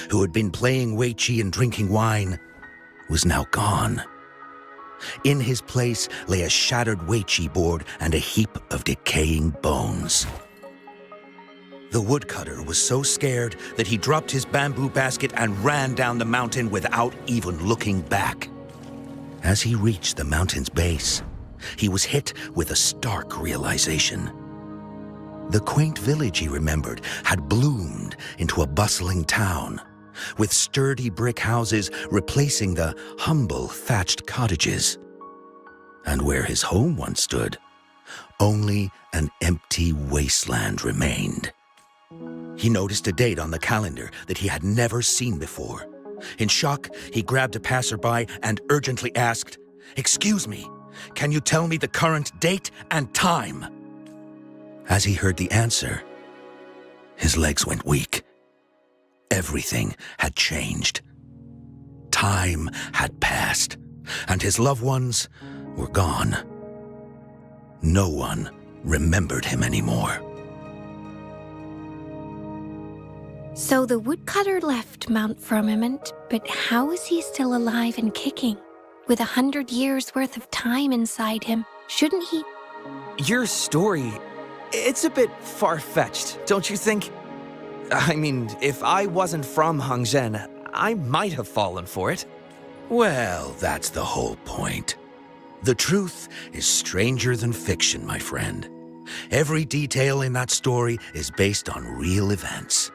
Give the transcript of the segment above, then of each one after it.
who had been playing Weiqi and drinking wine, was now gone. In his place lay a shattered Weiqi board and a heap of decaying bones. The woodcutter was so scared that he dropped his bamboo basket and ran down the mountain without even looking back. As he reached the mountain's base, he was hit with a stark realization. The quaint village he remembered had bloomed into a bustling town, with sturdy brick houses replacing the humble thatched cottages. And where his home once stood, only an empty wasteland remained. He noticed a date on the calendar that he had never seen before. In shock, he grabbed a passerby and urgently asked, "Excuse me, can you tell me the current date and time?" As he heard the answer, his legs went weak. Everything had changed. Time had passed, and his loved ones were gone. No one remembered him anymore. So the woodcutter left Mount Firmament, but how is he still alive and kicking? With 100 years worth of time inside him, shouldn't he? Your story, it's a bit far-fetched, don't you think? I mean, if I wasn't from Hongzhen, I might have fallen for it. Well, that's the whole point. The truth is stranger than fiction, my friend. Every detail in that story is based on real events.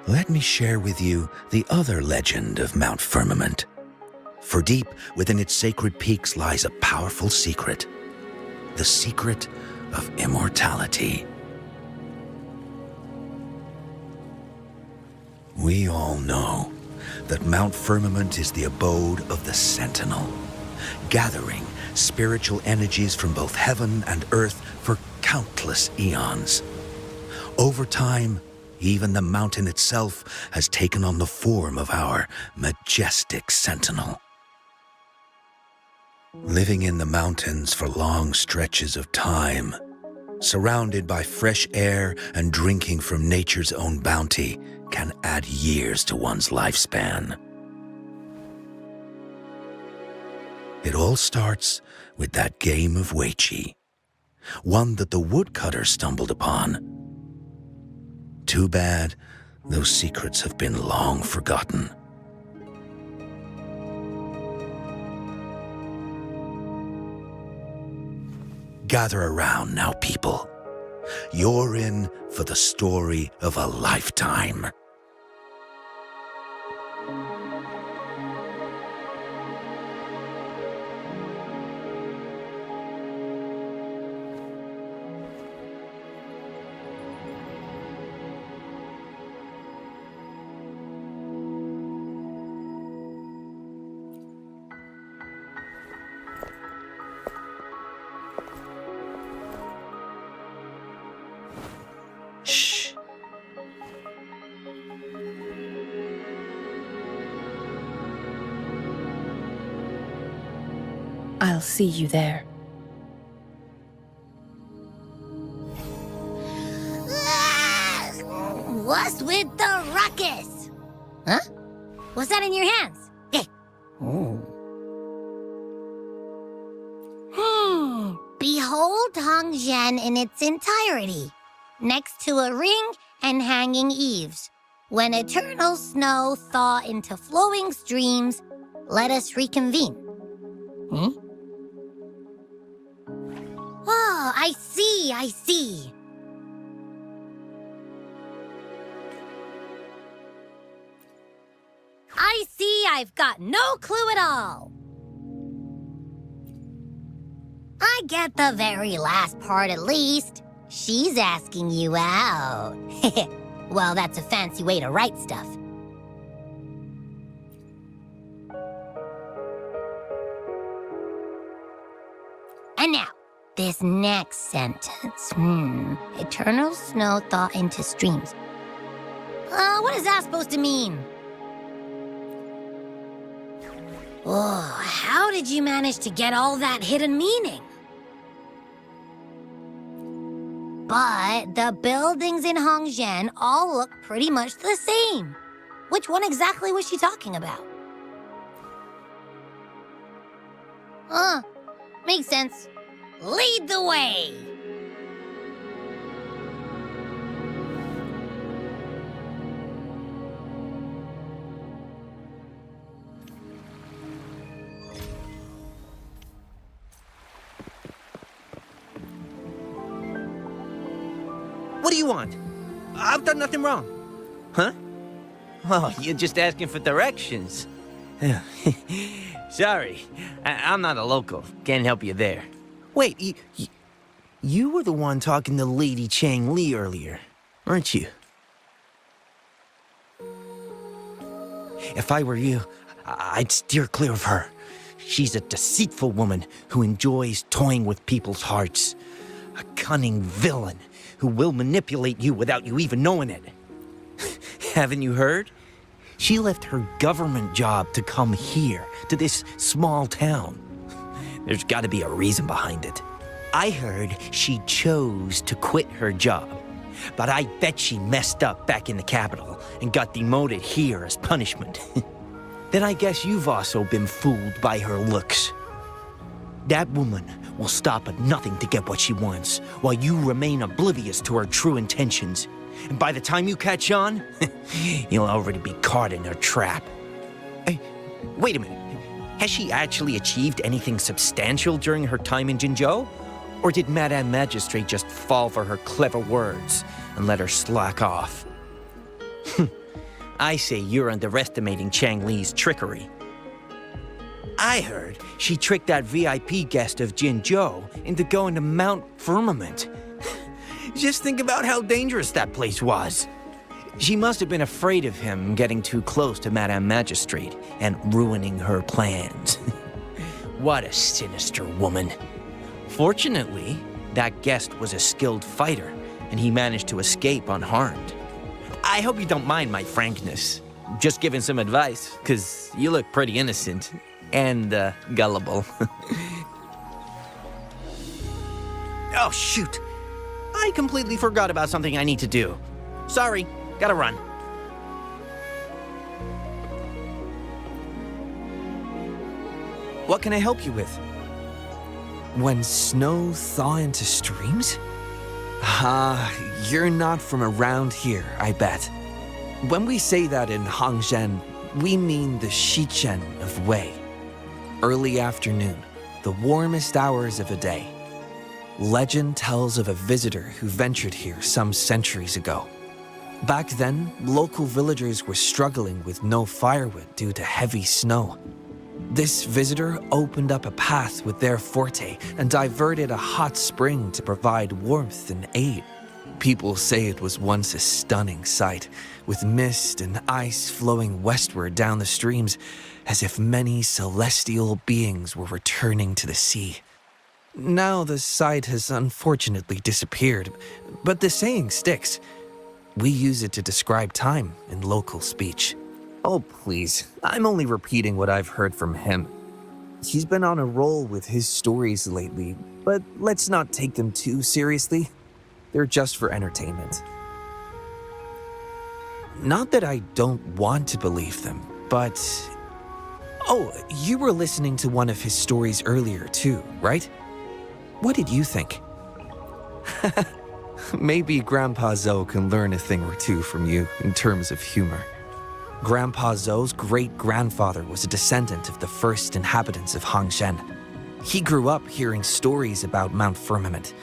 Let me share with you the other legend of Mount Firmament. For deep within its sacred peaks lies a powerful secret. The secret of immortality. We all know that Mount Firmament is the abode of the Sentinel, gathering spiritual energies from both heaven and earth for countless eons. Over time, even the mountain itself has taken on the form of our majestic sentinel. Living in the mountains for long stretches of time, surrounded by fresh air and drinking from nature's own bounty, can add years to one's lifespan. It all starts with that game of Weiqi, one that the woodcutter stumbled upon. Too bad those secrets have been long forgotten. Gather around now, people. You're in for the story of a lifetime. Shh. I'll see you there. What's with the ruckus? Huh? What's that in your hands? Behold Hongzhen in its entirety, next to a ring and hanging eaves. When eternal snow thaw into flowing streams, let us reconvene. Oh, I see, I see. I see I've got no clue at all. I get the very last part at least. She's asking you out. Well, that's a fancy way to write stuff. And now, this next sentence. Eternal snow thaw into streams. What is that supposed to mean? Oh, how did you manage to get all that hidden meaning? But But the buildings in Hongzhen all look pretty much the same. Which one exactly was she talking about? Makes sense. Lead the way! What do you want? I've done nothing wrong. Huh? Oh, you're just asking for directions. Sorry, I'm not a local. Can't help you there. Wait, you were the one talking to Lady Changli earlier, weren't you? If I were you, I'd steer clear of her. She's a deceitful woman who enjoys toying with people's hearts. A cunning villain who will manipulate you without you even knowing it. Haven't you heard? She left her government job to come here, to this small town. There's got to be a reason behind it. I heard she chose to quit her job, but I bet she messed up back in the capital and got demoted here as punishment. Then I guess you've also been fooled by her looks. That woman will stop at nothing to get what she wants, while you remain oblivious to her true intentions. And by the time you catch on, you'll already be caught in her trap. Hey, wait a minute. Has she actually achieved anything substantial during her time in Jinzhou? Or did Madame Magistrate just fall for her clever words and let her slack off? I say you're underestimating Changli's trickery. I heard she tricked that VIP guest of Jinzhou into going to Mount Firmament. Just think about how dangerous that place was. She must have been afraid of him getting too close to Madame Magistrate and ruining her plans. What a sinister woman. Fortunately, that guest was a skilled fighter, and he managed to escape unharmed. I hope you don't mind my frankness. Just giving some advice, because you look pretty innocent and gullible. Oh, shoot. I completely forgot about something I need to do. Sorry, gotta run. What can I help you with? When snow thaw into streams? You're not from around here, I bet. When we say that in Hongzhen, we mean the Shichen of Wei. Early afternoon, the warmest hours of a day. Legend tells of a visitor who ventured here some centuries ago. Back then, local villagers were struggling with no firewood due to heavy snow. This visitor opened up a path with their forte and diverted a hot spring to provide warmth and aid. People say it was once a stunning sight, with mist and ice flowing westward down the streams, as if many celestial beings were returning to the sea. Now the sight has unfortunately disappeared, but the saying sticks. We use it to describe time in local speech. Oh, please. I'm only repeating what I've heard from him. He's been on a roll with his stories lately, but let's not take them too seriously. They're just for entertainment. Not that I don't want to believe them, but... Oh, you were listening to one of his stories earlier too, right? What did you think? Maybe Grandpa Zhou can learn a thing or two from you in terms of humor. Grandpa Zhou's great-grandfather was a descendant of the first inhabitants of Hongzhen. He grew up hearing stories about Mount Firmament.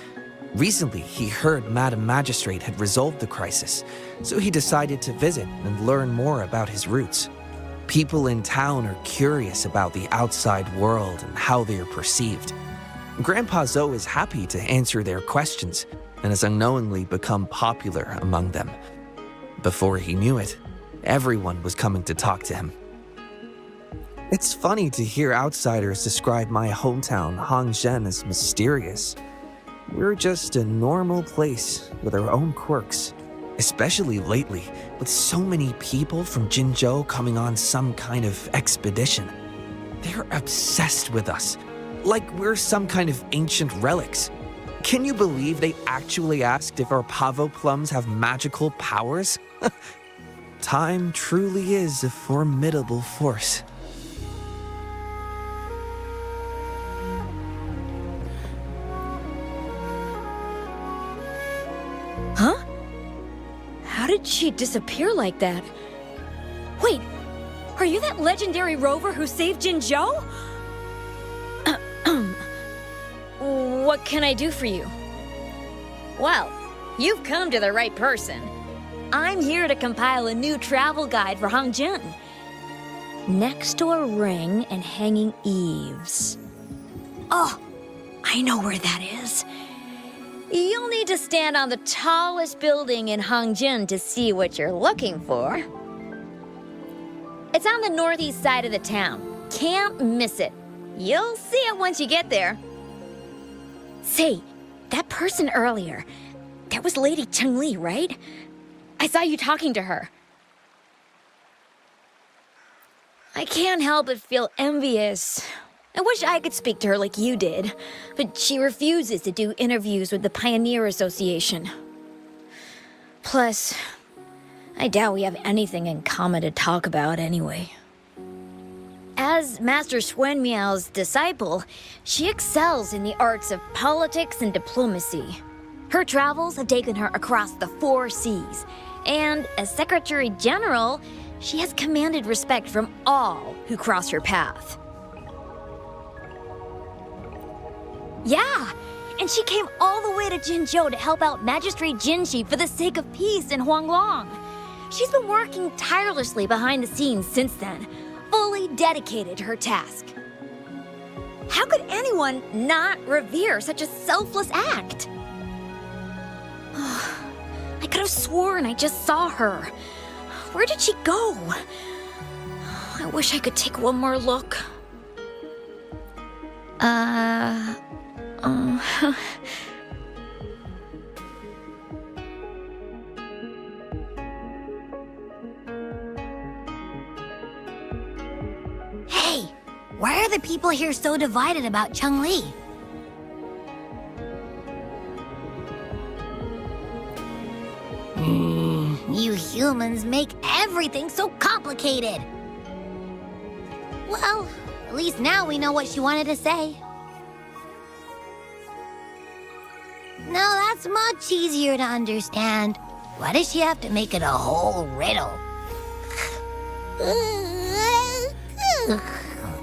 Recently, he heard Madame Magistrate had resolved the crisis, so he decided to visit and learn more about his roots. People in town are curious about the outside world and how they are perceived. Grandpa Zhou is happy to answer their questions and has unknowingly become popular among them. Before he knew it, everyone was coming to talk to him. It's funny to hear outsiders describe my hometown, Hongzhen, as mysterious. We're just a normal place with our own quirks, especially lately, with so many people from Jinzhou coming on some kind of expedition. They're obsessed with us, like we're some kind of ancient relics. Can you believe they actually asked if our pavo plums have magical powers? Time truly is a formidable force. Huh? How did she disappear like that? Wait, are you that legendary rover who saved Jinzhou? What can I do for you? Well, you've come to the right person. I'm here to compile a new travel guide for Hangzhen. Next door ring and hanging eaves. Oh, I know where that is. You'll need to stand on the tallest building in Hangzhen to see what you're looking for. It's on the northeast side of the town. Can't miss it. You'll see it once you get there. Say, that person earlier, that was Lady Changli, right? I saw you talking to her. I can't help but feel envious. I wish I could speak to her like you did, but she refuses to do interviews with the Pioneer Association. Plus, I doubt we have anything in common to talk about anyway. As Master Xuanmiao's disciple, she excels in the arts of politics and diplomacy. Her travels have taken her across the 4 seas, and as Secretary General, she has commanded respect from all who cross her path. Yeah, and she came all the way to Jinzhou to help out Magistrate Jinshi for the sake of peace in Huanglong. She's been working tirelessly behind the scenes since then, fully dedicated to her task. How could anyone not revere such a selfless act? I could have sworn I just saw her. Where did she go? I wish I could take one more look. Hey, why are the people here so divided about Changli? You humans make everything so complicated. Well, at least now we know what she wanted to say. Now that's much easier to understand. Why does she have to make it a whole riddle?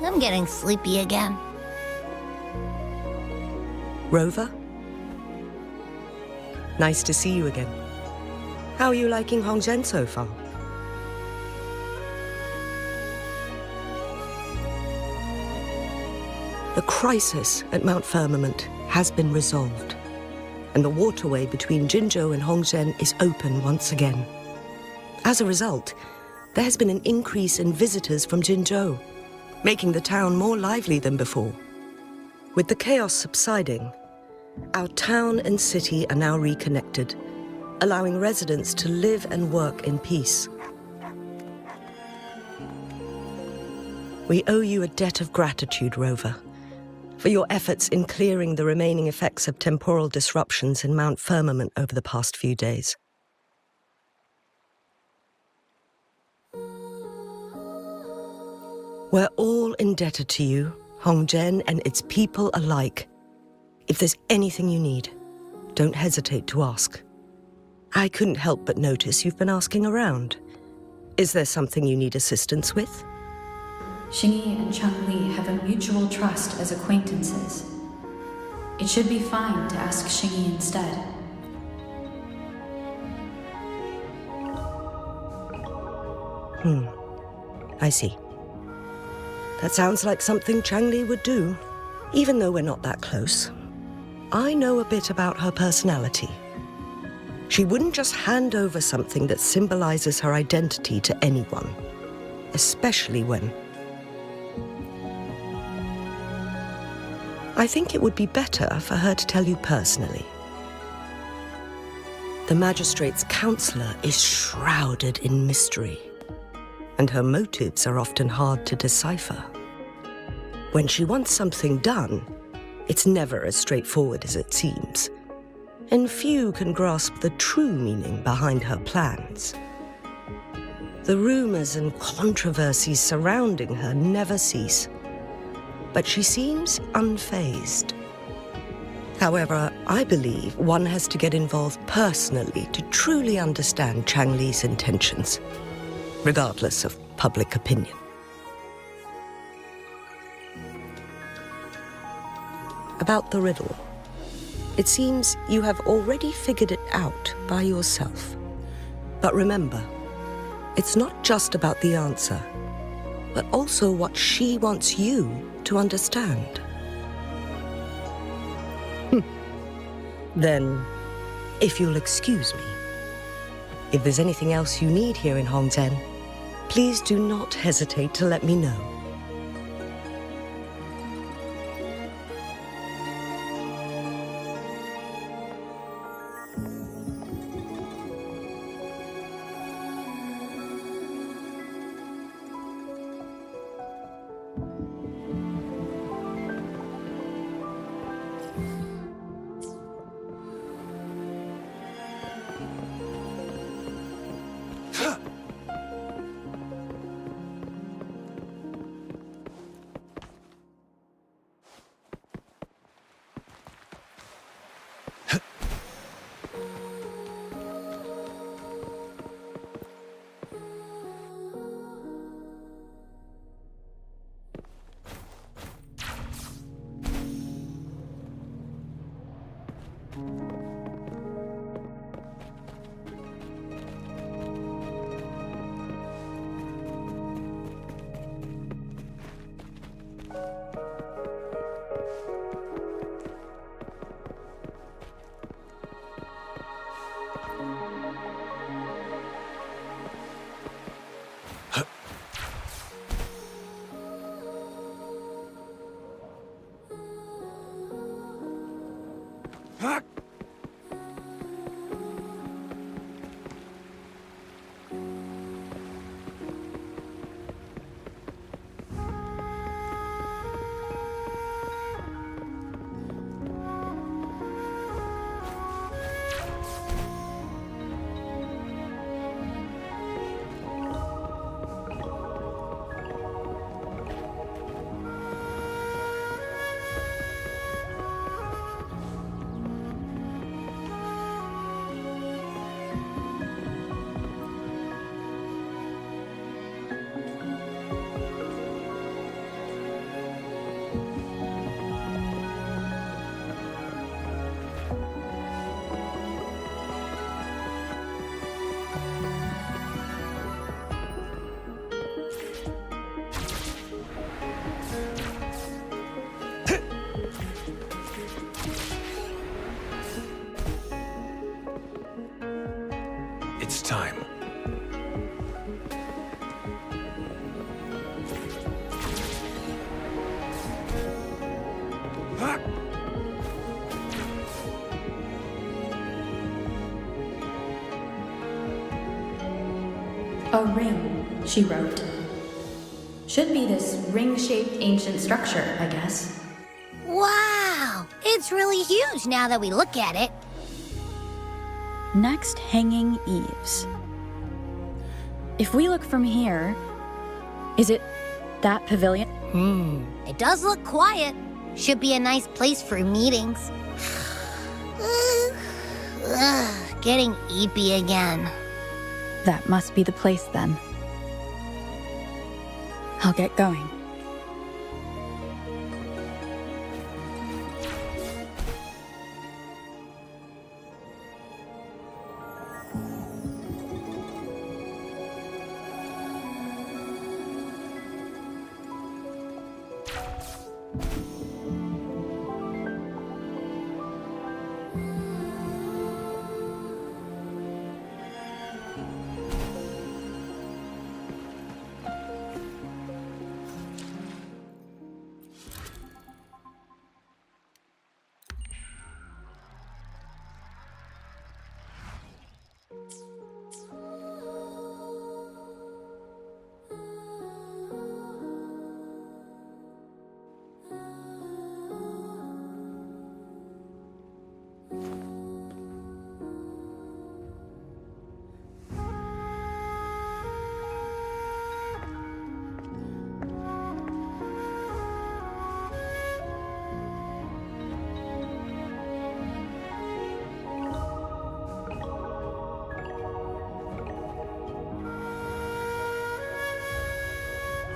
I'm getting sleepy again. Rover? Nice to see you again. How are you liking Hongzhen so far? The crisis at Mount Firmament has been resolved, and the waterway between Jinzhou and Hongzhen is open once again. As a result, there has been an increase in visitors from Jinzhou, making the town more lively than before. With the chaos subsiding, our town and city are now reconnected, allowing residents to live and work in peace. We owe you a debt of gratitude, Rover, for your efforts in clearing the remaining effects of temporal disruptions in Mount Firmament over the past few days. We're all indebted to you, Hongzhen and its people alike. If there's anything you need, don't hesitate to ask. I couldn't help but notice you've been asking around. Is there something you need assistance with? Xingyi and Changli have a mutual trust as acquaintances. It should be fine to ask Xingyi instead. I see. That sounds like something Changli would do, even though we're not that close. I know a bit about her personality. She wouldn't just hand over something that symbolizes her identity to anyone, especially when... I think it would be better for her to tell you personally. The magistrate's counselor is shrouded in mystery, and her motives are often hard to decipher. When she wants something done, It's never as straightforward as it seems, and few can grasp the true meaning behind her plans. The rumors and controversies surrounding her never cease, but she seems unfazed. However, I believe one has to get involved personally to truly understand Changli's intentions, regardless of public opinion. About the riddle. It seems you have already figured it out by yourself. But remember, it's not just about the answer, but also what she wants you to understand. Then, if you'll excuse me, if there's anything else you need here in Hongzhen, please do not hesitate to let me know. It's time. A ring, she wrote. Should be this ring-shaped ancient structure, I guess. Wow! It's really huge now that we look at it. Next, hanging eaves. If we look from here, is it that pavilion? It does look quiet. Should be a nice place for meetings. Getting eepy again. That must be the place then. I'll get going.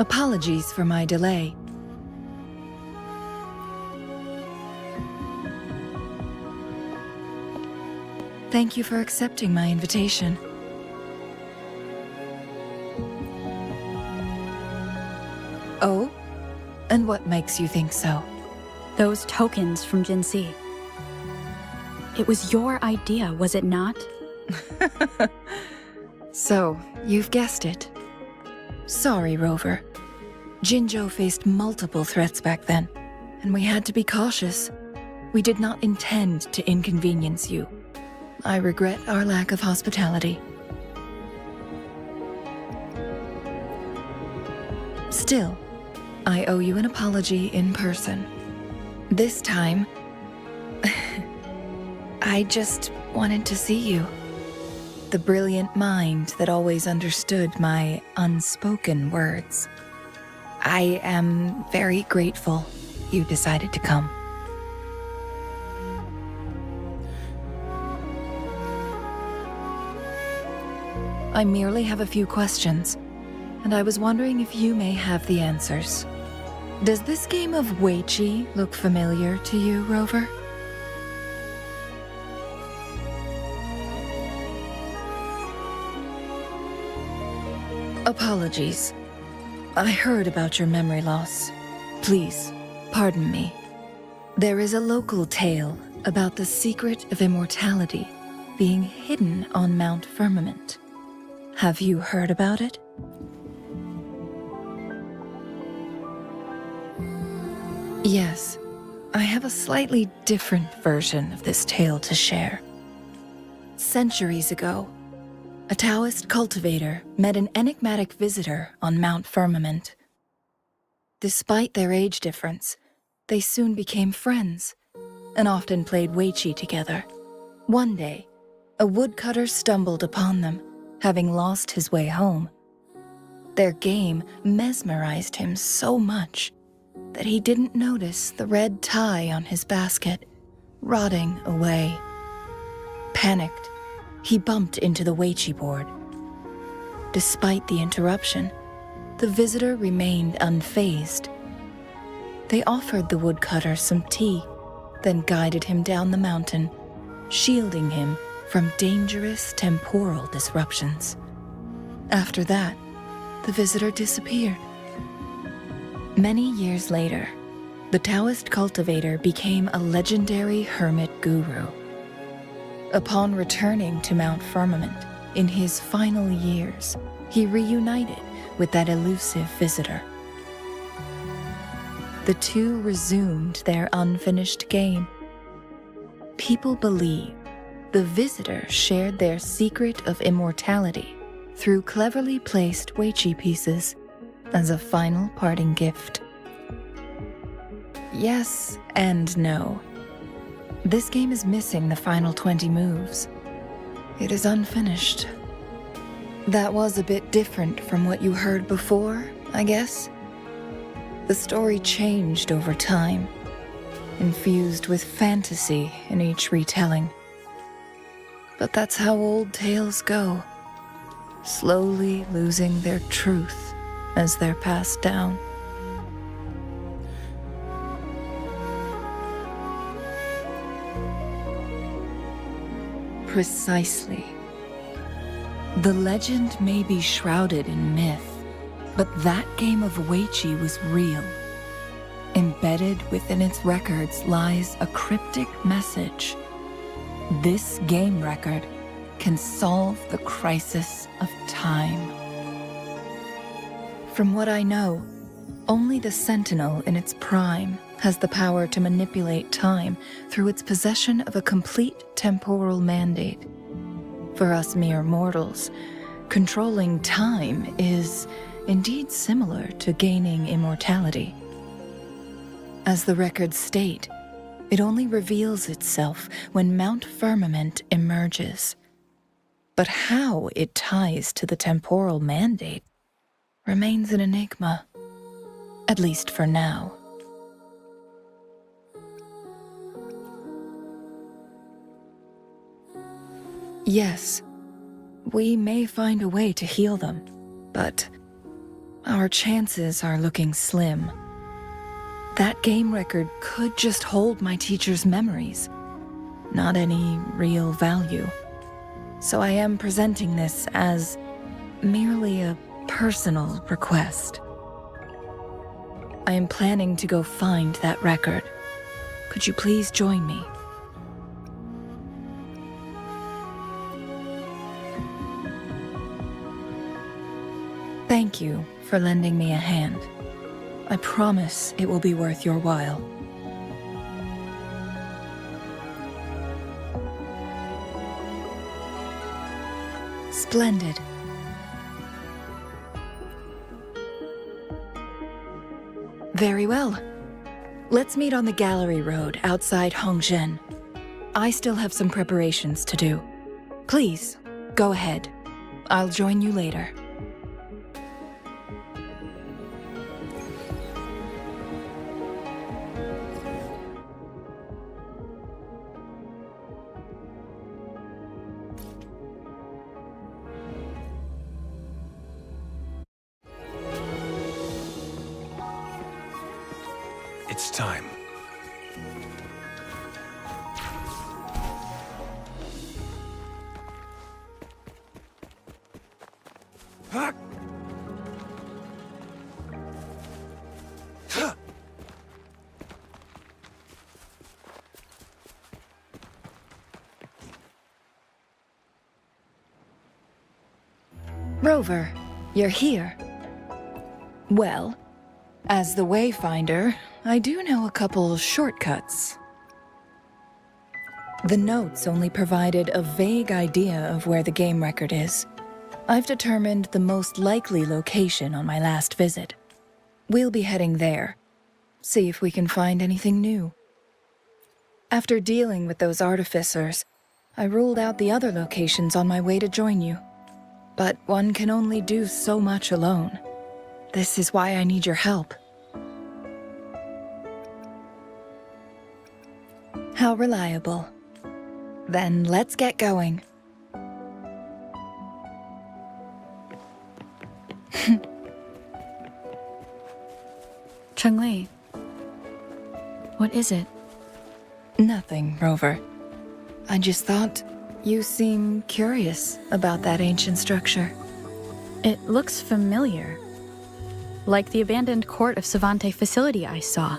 Apologies for my delay. Thank you for accepting my invitation. Oh? And what makes you think so? Those tokens from Jinxi. It was your idea, was it not? So, you've guessed it. Sorry, Rover. Jinzhou faced multiple threats back then, and we had to be cautious. We did not intend to inconvenience you. I regret our lack of hospitality. Still, I owe you an apology in person. This time, I just wanted to see you. The brilliant mind that always understood my unspoken words. I am very grateful you decided to come. I merely have a few questions, and I was wondering if you may have the answers. Does this game of Weiqi look familiar to you, Rover? Apologies. I heard about your memory loss. Please, pardon me. There is a local tale about the secret of immortality being hidden on Mount Firmament. Have you heard about it? Yes, I have a slightly different version of this tale to share. Centuries ago, a Taoist cultivator met an enigmatic visitor on Mount Firmament. Despite their age difference, they soon became friends and often played Weiqi together. One day, a woodcutter stumbled upon them, having lost his way home. Their game mesmerized him so much that he didn't notice the red tie on his basket, rotting away. Panicked, he bumped into the Weiqi board. Despite the interruption, the visitor remained unfazed. They offered the woodcutter some tea, then guided him down the mountain, shielding him from dangerous temporal disruptions. After that, the visitor disappeared. Many years later, the Taoist cultivator became a legendary hermit guru. Upon returning to Mount Firmament in his final years, he reunited with that elusive visitor. The two resumed their unfinished game. People believe the visitor shared their secret of immortality through cleverly placed Weiqi pieces as a final parting gift. Yes and no. This game is missing the final 20 moves. It is unfinished. That was a bit different from what you heard before, I guess. The story changed over time, infused with fantasy in each retelling. But that's how old tales go, slowly losing their truth as they're passed down. Precisely. The legend may be shrouded in myth, but that game of Weiqi was real. Embedded within its records lies a cryptic message. This game record can solve the crisis of time. From what I know, only the Sentinel in its prime has the power to manipulate time through its possession of a complete temporal mandate. For us mere mortals, controlling time is indeed similar to gaining immortality. As the records state, it only reveals itself when Mount Firmament emerges. But how it ties to the temporal mandate remains an enigma, at least for now. Yes, we may find a way to heal them, but Our chances are looking slim. That game record could just hold my teacher's memories, not any real value. So I am presenting this as merely a personal request. I am planning to go find that record. Could you please join me? Thank you for lending me a hand. I promise it will be worth your while. Splendid. Very well. Let's meet on the gallery road outside Hongzhen. I still have some preparations to do. Please, go ahead. I'll join you later. It's time. Huh? Huh. Rover, you're here. Well, as the Wayfinder, I do know a couple shortcuts. The notes only provided a vague idea of where the game record is. I've determined the most likely location on my last visit. We'll be heading there. See if we can find anything new. After dealing with those artificers, I ruled out the other locations on my way to join you. But one can only do so much alone. This is why I need your help. How reliable. Then let's get going. Changli, what is it? Nothing, Rover. I just thought you seem curious about that ancient structure. It looks familiar. Like the abandoned court of Savante facility I saw,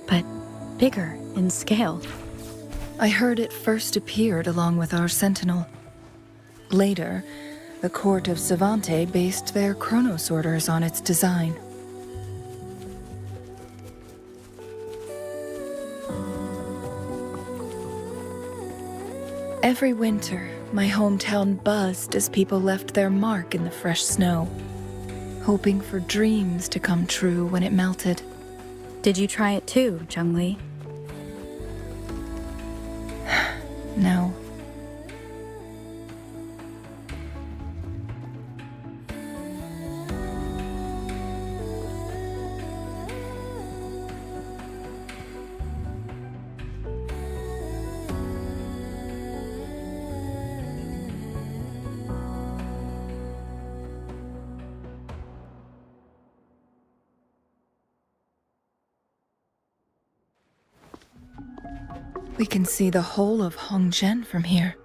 but bigger in scale. I heard it first appeared along with our sentinel. Later, the court of Savante based their Chronos orders on its design. Every winter, my hometown buzzed as people left their mark in the fresh snow, hoping for dreams to come true when it melted. Did you try it too, Changli? No. We can see the whole of Hongzhen from here.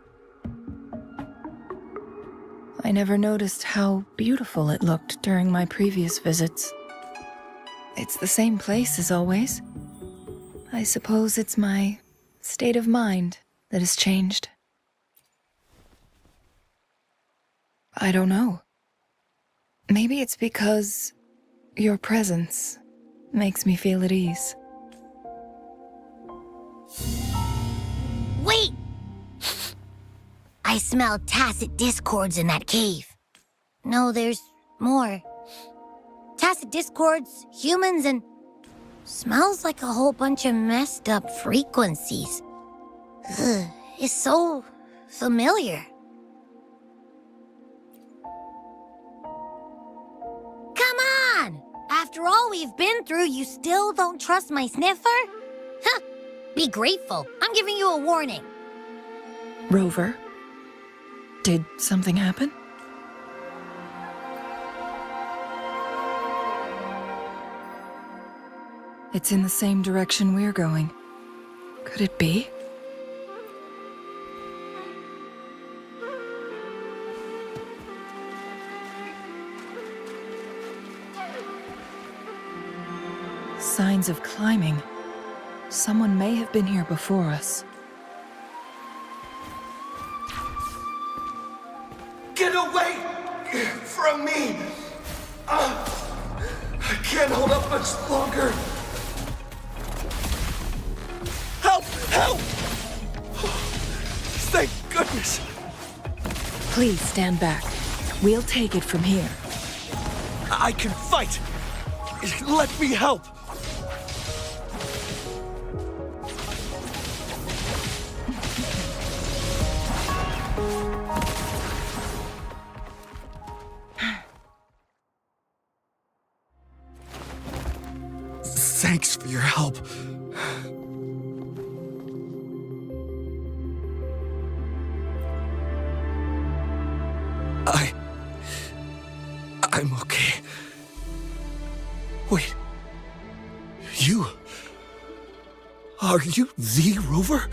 I never noticed how beautiful it looked during my previous visits. It's the same place as always. I suppose it's my state of mind that has changed. I don't know. Maybe it's because your presence makes me feel at ease. Wait! I smell tacit discords in that cave. No, there's more. Tacit discords, humans, and... smells like a whole bunch of messed up frequencies. Ugh, it's so familiar. Come on! After all we've been through, you still don't trust my sniffer? Huh! Be grateful. I'm giving you a warning. Rover, did something happen? It's in the same direction we're going. Could it be? Signs of climbing. Someone may have been here before us. Get away from me! I can't hold up much longer. Help! Help! Thank goodness! Please stand back. We'll take it from here. I can fight! Let me help! Thanks for your help. I'm okay. Wait. Are you the Rover?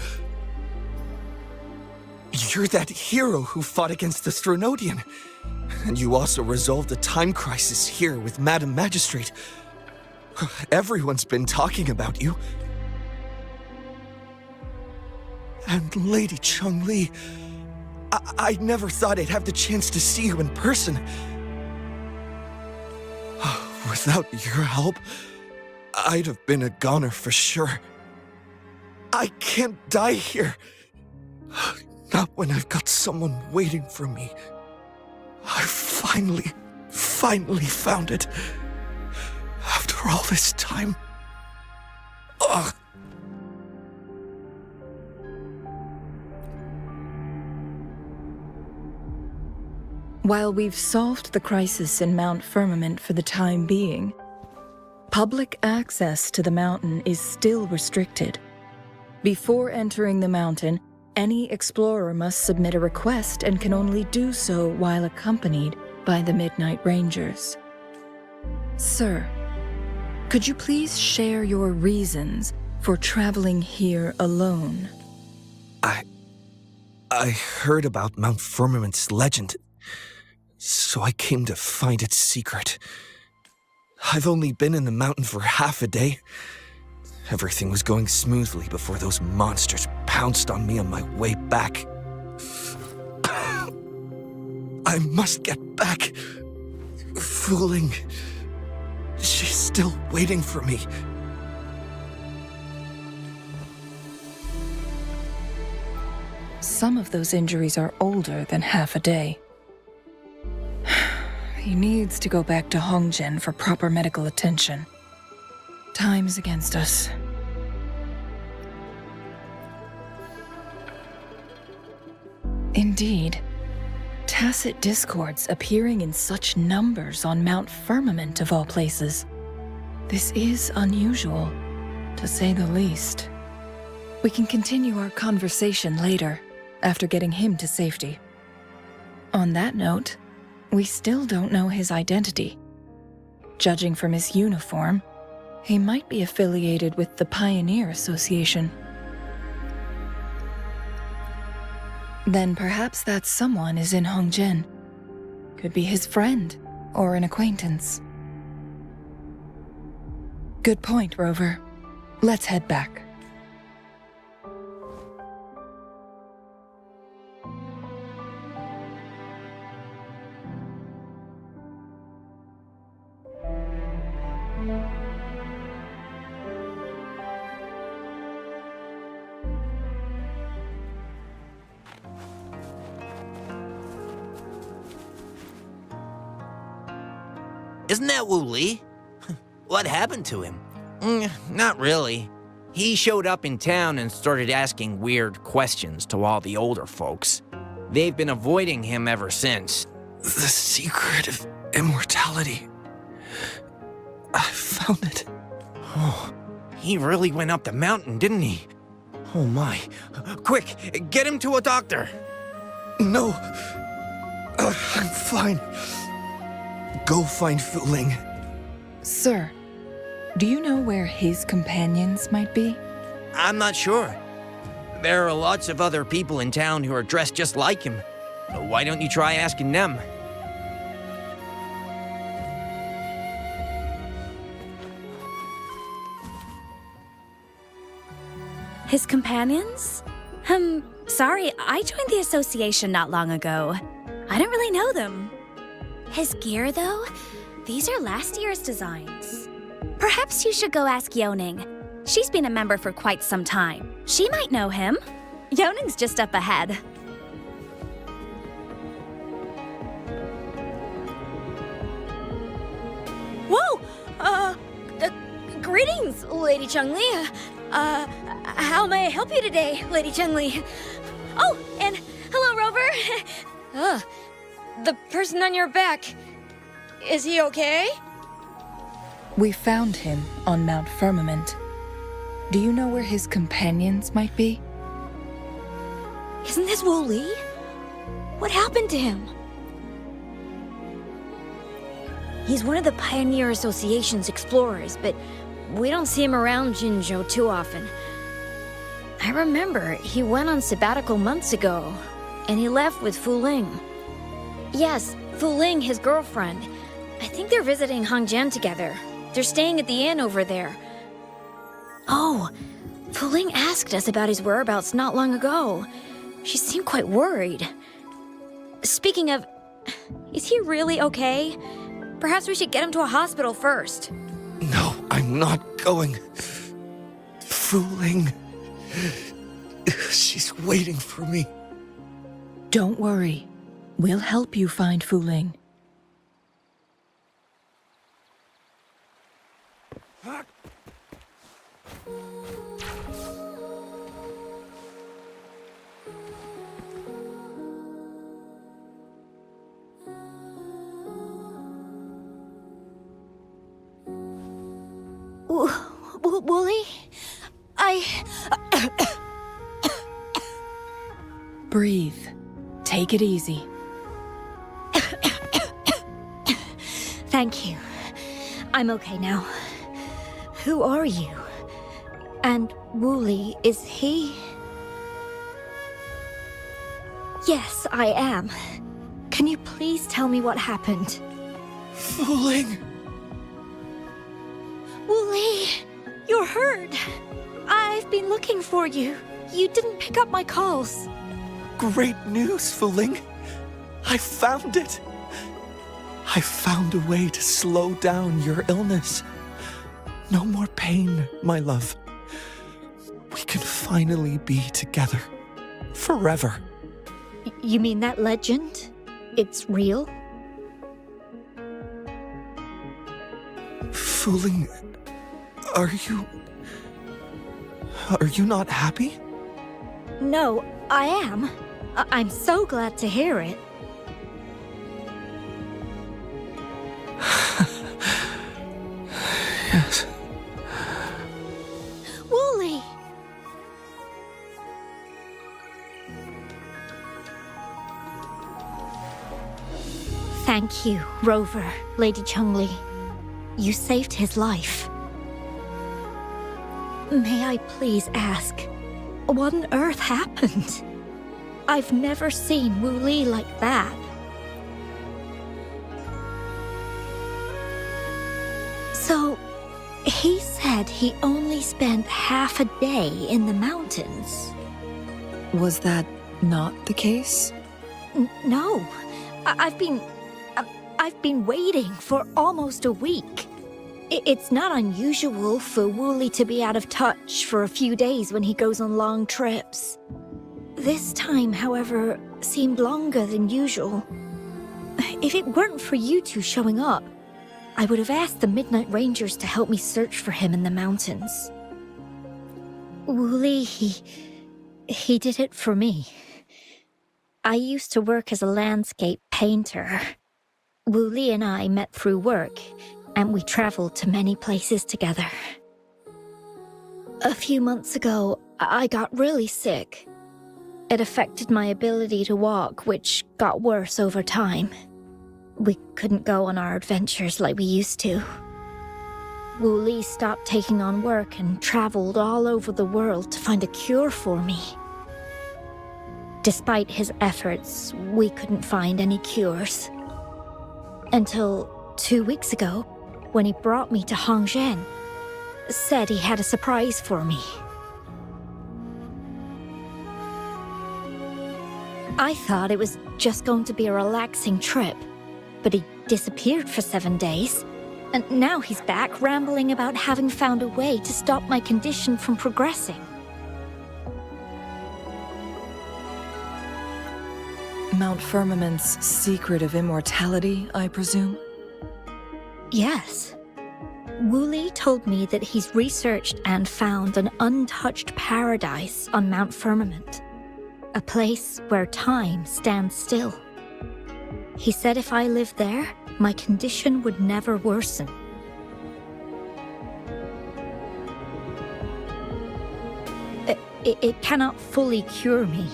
You're that hero who fought against the Stronodian. And you also resolved a time crisis here with Madam Magistrate. Everyone's been talking about you. And Lady Changli, I never thought I'd have the chance to see you in person. Without your help, I'd have been a goner for sure. I can't die here. Not when I've got someone waiting for me. I finally found it. After all this time. Ugh. While we've solved the crisis in Mount Firmament for the time being, public access to the mountain is still restricted. Before entering the mountain, any explorer must submit a request and can only do so while accompanied by the Midnight Rangers. Sir, could you please share your reasons for traveling here alone? I heard about Mount Firmament's legend, so I came to find its secret. I've only been in the mountain for half a day. Everything was going smoothly before those monsters pounced on me on my way back. I must get back. Fooling. She's still waiting for me. Some of those injuries are older than half a day. He needs to go back to Hongzhen for proper medical attention. Time's against us. Indeed. Tacit discords appearing in such numbers on Mount Firmament of all places. This is unusual, to say the least. We can continue our conversation later, after getting him to safety. On that note, we still don't know his identity. Judging from his uniform, he might be affiliated with the Pioneer Association. Then perhaps that someone is in Hongzhen. Could be his friend, or an acquaintance. Good point, Rover. Let's head back. Isn't that Wu Li? What happened to him? Not really. He showed up in town and started asking weird questions to all the older folks. They've been avoiding him ever since. The secret of immortality. I found it. Oh, he really went up the mountain, didn't he? Oh my. Quick, get him to a doctor. No. I'm fine. Go find Fu Ling. Sir, Do you know where his companions might be? I'm not sure. There are lots of other people in town who are dressed just like him. Why don't you try asking them? His companions? Sorry, I joined the association not long ago. I don't really know them. His gear, though? These are last year's designs. Perhaps you should go ask Yoning. She's been a member for quite some time. She might know him. Yoning's just up ahead. Whoa! Greetings, Lady Changli. How may I help you today, Lady Changli? Oh, and hello, Rover. The person on your back. Is he okay? We found him on Mount Firmament. Do you know where his companions might be? Isn't this Wu Li? What happened to him? He's one of the Pioneer Association's explorers, but we don't see him around Jinzhou too often. I remember he went on sabbatical months ago, and he left with Fu Ling. Yes, Fu Ling, his girlfriend. I think they're visiting Hangzhen together. They're staying at the inn over there. Oh, Fu Ling asked us about his whereabouts not long ago. She seemed quite worried. Speaking of, is he really okay? Perhaps we should get him to a hospital first. No, I'm not going. Fooling. She's waiting for me. Don't worry. We'll help you find Fu Ling. Wooly? Breathe. Take it easy. Thank you. I'm okay now. Who are you? And Wooly, is he? Yes, I am. Can you please tell me what happened? Fooling. Wooly, you're hurt. I've been looking for you. You didn't pick up my calls. Great news, Fooling. I found it. I found a way to slow down your illness. No more pain, my love. We can finally be together. Forever. You mean that legend? It's real? Fooling, are you not happy? No, I am. I'm so glad to hear it. Yes. Wooly! Thank you, Rover, Lady Changli. You saved his life. May I please ask, what on earth happened? I've never seen Wu Li like that. So, he said he only spent half a day in the mountains. Was that not the case? No, I've been waiting for almost a week. It's not unusual for Wooly to be out of touch for a few days when he goes on long trips. This time, however, seemed longer than usual. If it weren't for you two showing up, I would have asked the Midnight Rangers to help me search for him in the mountains. Wooly, he did it for me. I used to work as a landscape painter. Wooly and I met through work, and we traveled to many places together. A few months ago, I got really sick. It affected my ability to walk, which got worse over time. We couldn't go on our adventures like we used to. Wu Li stopped taking on work and traveled all over the world to find a cure for me. Despite his efforts, we couldn't find any cures. Until 2 weeks ago, when he brought me to Hongzhen, said he had a surprise for me. I thought it was just going to be a relaxing trip, but he disappeared for 7 days. And now he's back rambling about having found a way to stop my condition from progressing. Mount Firmament's secret of immortality, I presume? Yes. Wu Li told me that he's researched and found an untouched paradise on Mount Firmament. A place where time stands still. He said if I lived there, my condition would never worsen. It cannot fully cure me,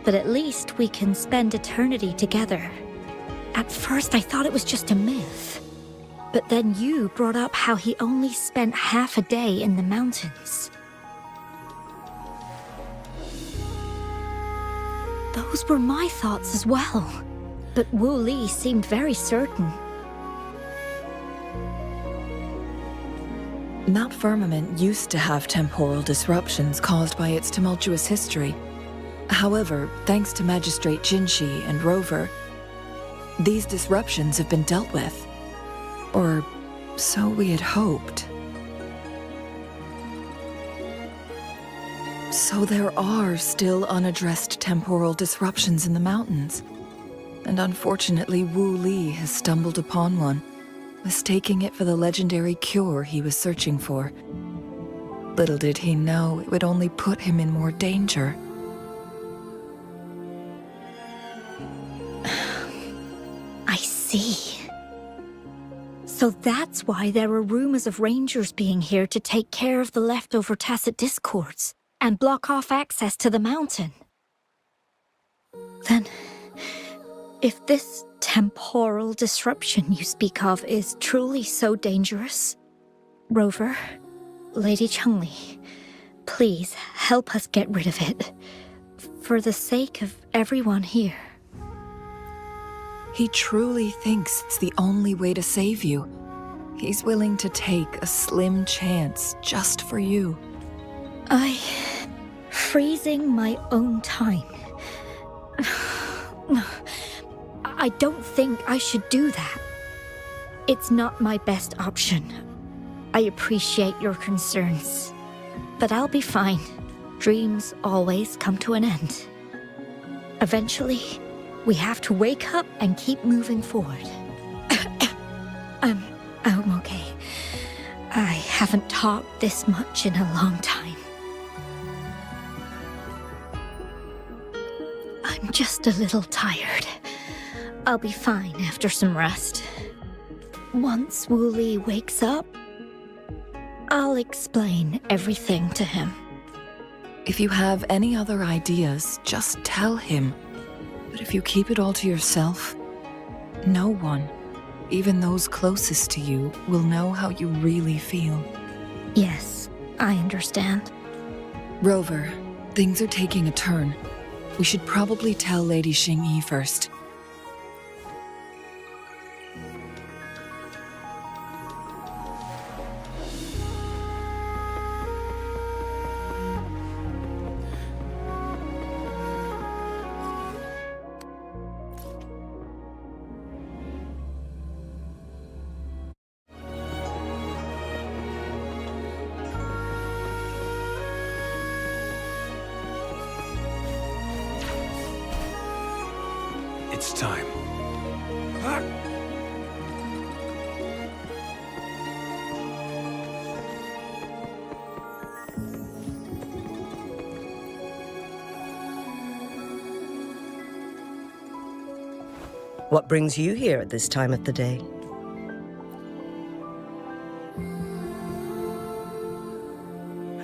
but at least we can spend eternity together. At first I thought it was just a myth, but then you brought up how he only spent half a day in the mountains. Those were my thoughts as well. But Wu Li seemed very certain. Mount Firmament used to have temporal disruptions caused by its tumultuous history. However, thanks to Magistrate Jinshi and Rover, these disruptions have been dealt with. Or so we had hoped. So there are still unaddressed temporal disruptions in the mountains. And unfortunately, Wu Li has stumbled upon one, mistaking it for the legendary cure he was searching for. Little did he know it would only put him in more danger. I see. So that's why there were rumors of rangers being here to take care of the leftover tacit discords and block off access to the mountain. Then, if this temporal disruption you speak of is truly so dangerous, Rover, Lady Changli, please help us get rid of it, for the sake of everyone here. He truly thinks it's the only way to save you. He's willing to take a slim chance just for you. Freezing my own time. I don't think I should do that. It's not my best option. I appreciate your concerns, but I'll be fine. Dreams always come to an end. Eventually, we have to wake up and keep moving forward. I'm okay. I haven't talked this much in a long time. I'm just a little tired. I'll be fine after some rest. Once Wu Li wakes up, I'll explain everything to him. If you have any other ideas, just tell him. But if you keep it all to yourself, no one, even those closest to you, will know how you really feel. Yes, I understand. Rover, things are taking a turn. We should probably tell Lady Xingyi first. It's time. What brings you here at this time of the day?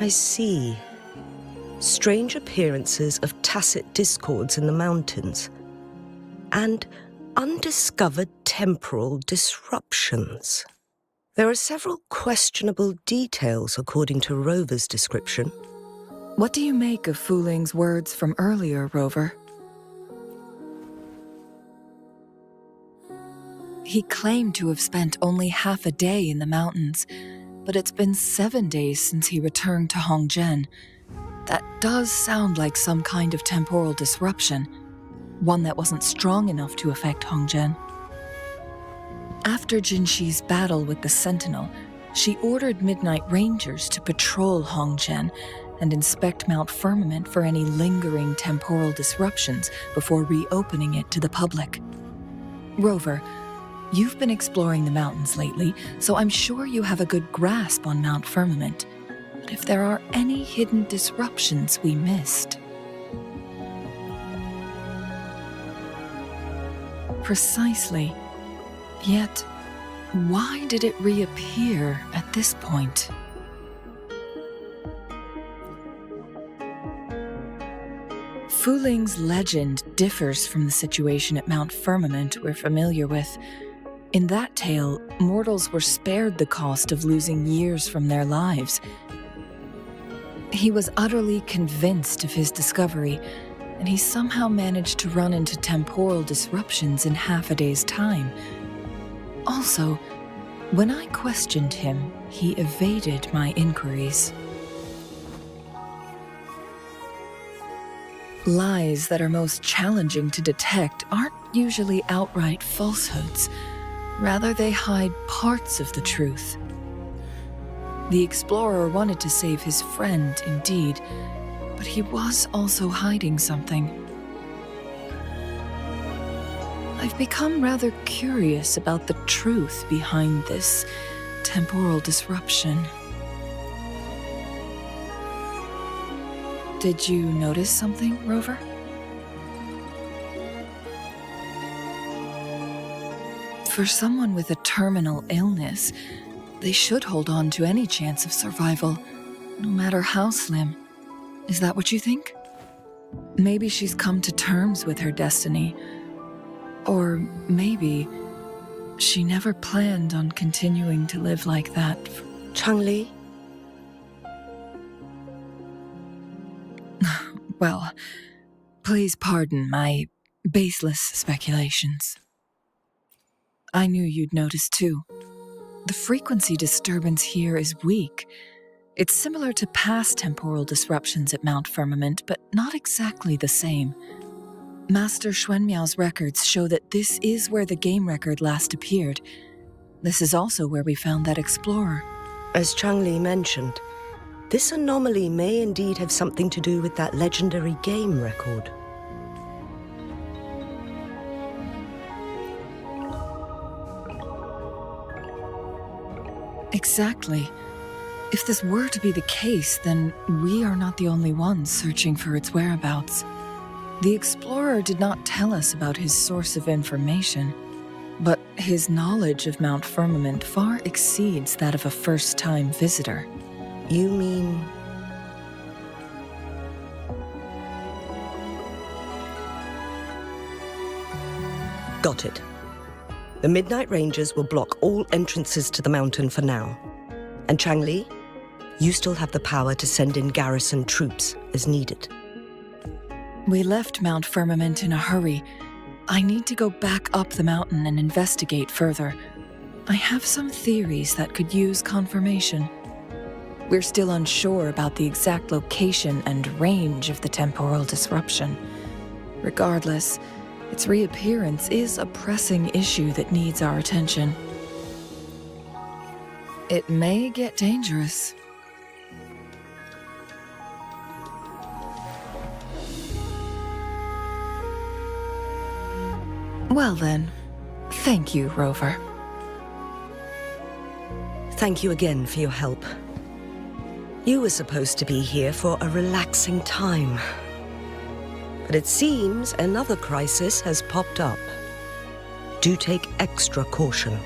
I see. Strange appearances of tacit discords in the mountains, and undiscovered temporal disruptions. There are several questionable details according to Rover's description. What do you make of Fuling's words from earlier, Rover? He claimed to have spent only half a day in the mountains, but it's been 7 days since he returned to Hongzhen. That does sound like some kind of temporal disruption, one that wasn't strong enough to affect Hongzhen. After Jinxi's battle with the Sentinel, she ordered Midnight Rangers to patrol Hongzhen and inspect Mount Firmament for any lingering temporal disruptions before reopening it to the public. Rover, you've been exploring the mountains lately, so I'm sure you have a good grasp on Mount Firmament. But if there are any hidden disruptions we missed... Precisely. Yet, why did it reappear at this point? Fuling's legend differs from the situation at Mount Firmament we're familiar with. In that tale, mortals were spared the cost of losing years from their lives. He was utterly convinced of his discovery, and he somehow managed to run into temporal disruptions in half a day's time. Also, when I questioned him, he evaded my inquiries. Lies that are most challenging to detect aren't usually outright falsehoods. Rather, they hide parts of the truth. The explorer wanted to save his friend, indeed, but he was also hiding something. I've become rather curious about the truth behind this temporal disruption. Did you notice something, Rover? For someone with a terminal illness, they should hold on to any chance of survival, no matter how slim. Is that what you think? Maybe she's come to terms with her destiny. Or maybe she never planned on continuing to live like that. Changli? Well, please pardon my baseless speculations. I knew you'd notice too. The frequency disturbance here is weak. It's similar to past temporal disruptions at Mount Firmament, but not exactly the same. Master Xuanmiao's records show that this is where the game record last appeared. This is also where we found that explorer. As Changli mentioned, this anomaly may indeed have something to do with that legendary game record. Exactly. If this were to be the case, then we are not the only ones searching for its whereabouts. The explorer did not tell us about his source of information, but his knowledge of Mount Firmament far exceeds that of a first-time visitor. You mean... Got it. The Midnight Rangers will block all entrances to the mountain for now. And Changli, you still have the power to send in garrison troops as needed. We left Mount Firmament in a hurry. I need to go back up the mountain and investigate further. I have some theories that could use confirmation. We're still unsure about the exact location and range of the temporal disruption. Regardless, its reappearance is a pressing issue that needs our attention. It may get dangerous. Well then, thank you, Rover. Thank you again for your help. You were supposed to be here for a relaxing time. But it seems another crisis has popped up. Do take extra caution.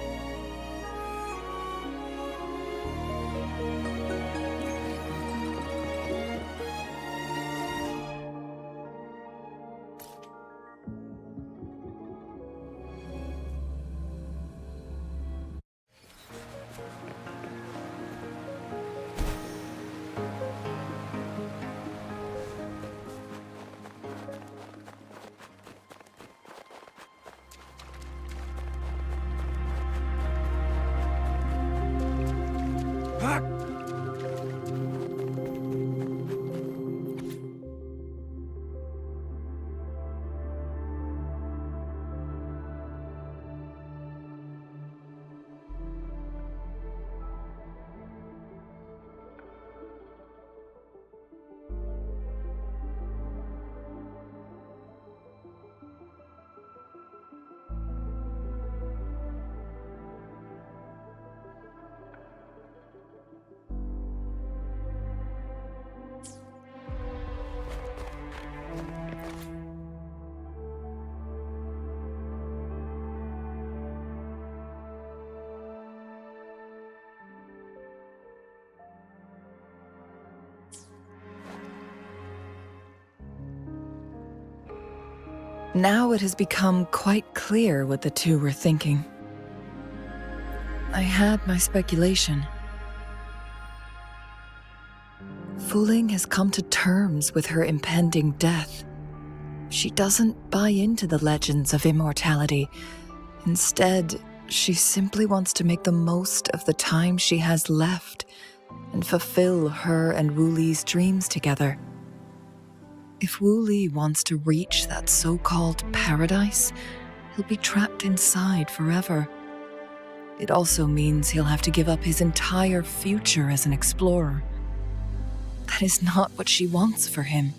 Now it has become quite clear what the two were thinking. I had my speculation. Fu Ling has come to terms with her impending death. She doesn't buy into the legends of immortality. Instead, she simply wants to make the most of the time she has left and fulfill her and Wu Li's dreams together. If Wu Li wants to reach that so-called paradise, he'll be trapped inside forever. It also means he'll have to give up his entire future as an explorer. That is not what she wants for him.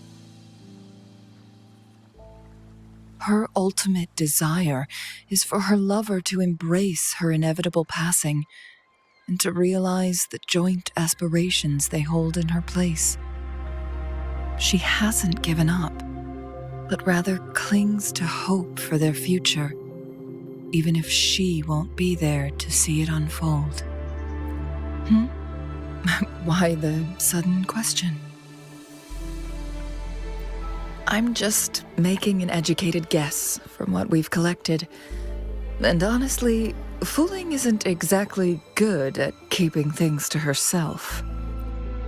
Her ultimate desire is for her lover to embrace her inevitable passing and to realize the joint aspirations they hold in her place. She hasn't given up, but rather clings to hope for their future, even if she won't be there to see it unfold. Why the sudden question? I'm just making an educated guess from what we've collected. And honestly, Fu Ling isn't exactly good at keeping things to herself.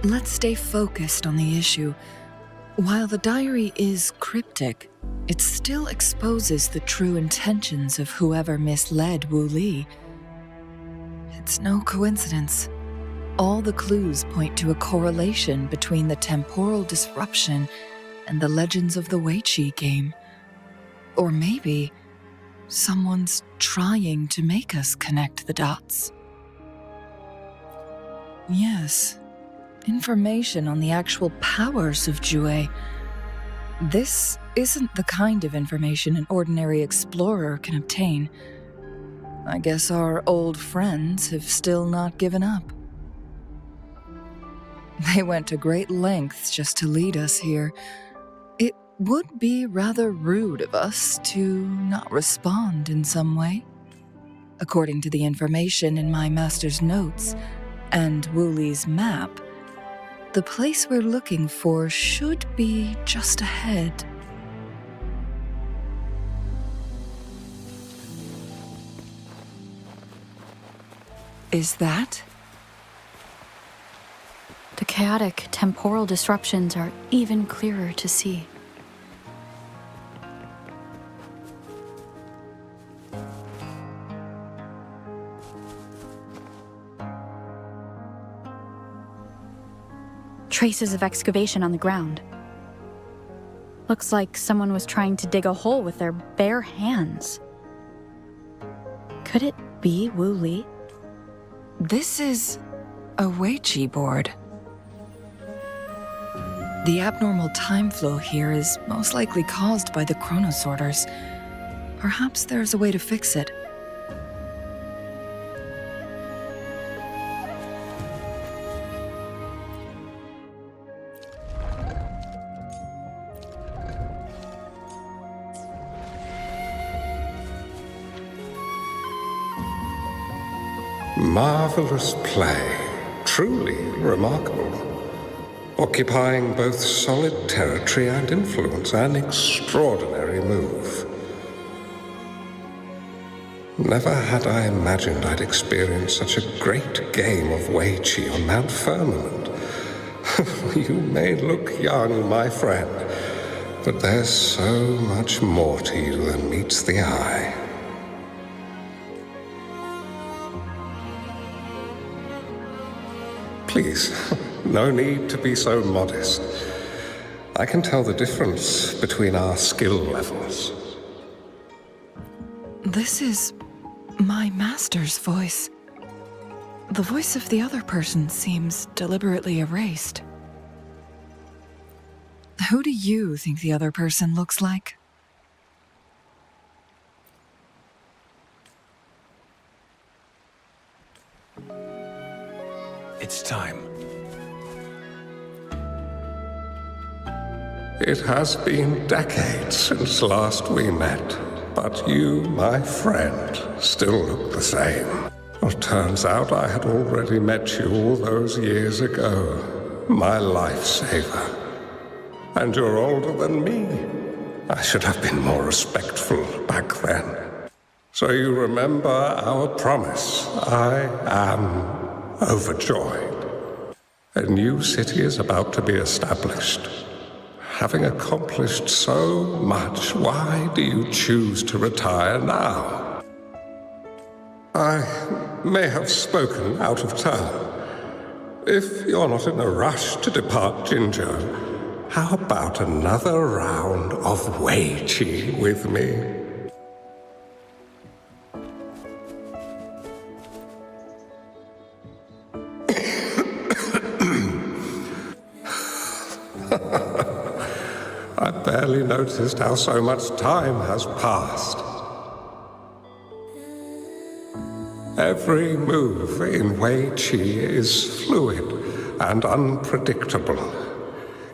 Let's stay focused on the issue. While the diary is cryptic, it still exposes the true intentions of whoever misled Wu Li. It's no coincidence. All the clues point to a correlation between the temporal disruption and the Legends of the Weiqi game. Or maybe someone's trying to make us connect the dots. Yes, information on the actual powers of Jue. This isn't the kind of information an ordinary explorer can obtain. I guess our old friends have still not given up. They went to great lengths just to lead us here. It would be rather rude of us to not respond in some way. According to the information in my master's notes and Wu Li's map, the place we're looking for should be just ahead. Is that? The chaotic temporal disruptions are even clearer to see. Traces of excavation on the ground. Looks like someone was trying to dig a hole with their bare hands. Could it be Wu Li? This is a Weiqi board. The abnormal time flow here is most likely caused by the chronosorters. Perhaps there's a way to fix it. Marvelous play, truly remarkable. Occupying both solid territory and influence, an extraordinary move. Never had I imagined I'd experience such a great game of Weiqi on Mount Firmament. You may look young, my friend, but there's so much more to you than meets the eye. Please, no need to be so modest. I can tell the difference between our skill levels. This is my master's voice. The voice of the other person seems deliberately erased. Who do you think the other person looks like? It's time. It has been decades since last we met, but you, my friend, still look the same. Well, turns out I had already met you all those years ago, my lifesaver. And you're older than me. I should have been more respectful back then. So you remember our promise. I am overjoyed. A new city is about to be established. Having accomplished so much, why do you choose to retire now? I may have spoken out of turn. If you're not in a rush to depart Jinzhou, how about another round of Wei Qi with me? I barely noticed how so much time has passed. Every move in Wei Qi is fluid and unpredictable.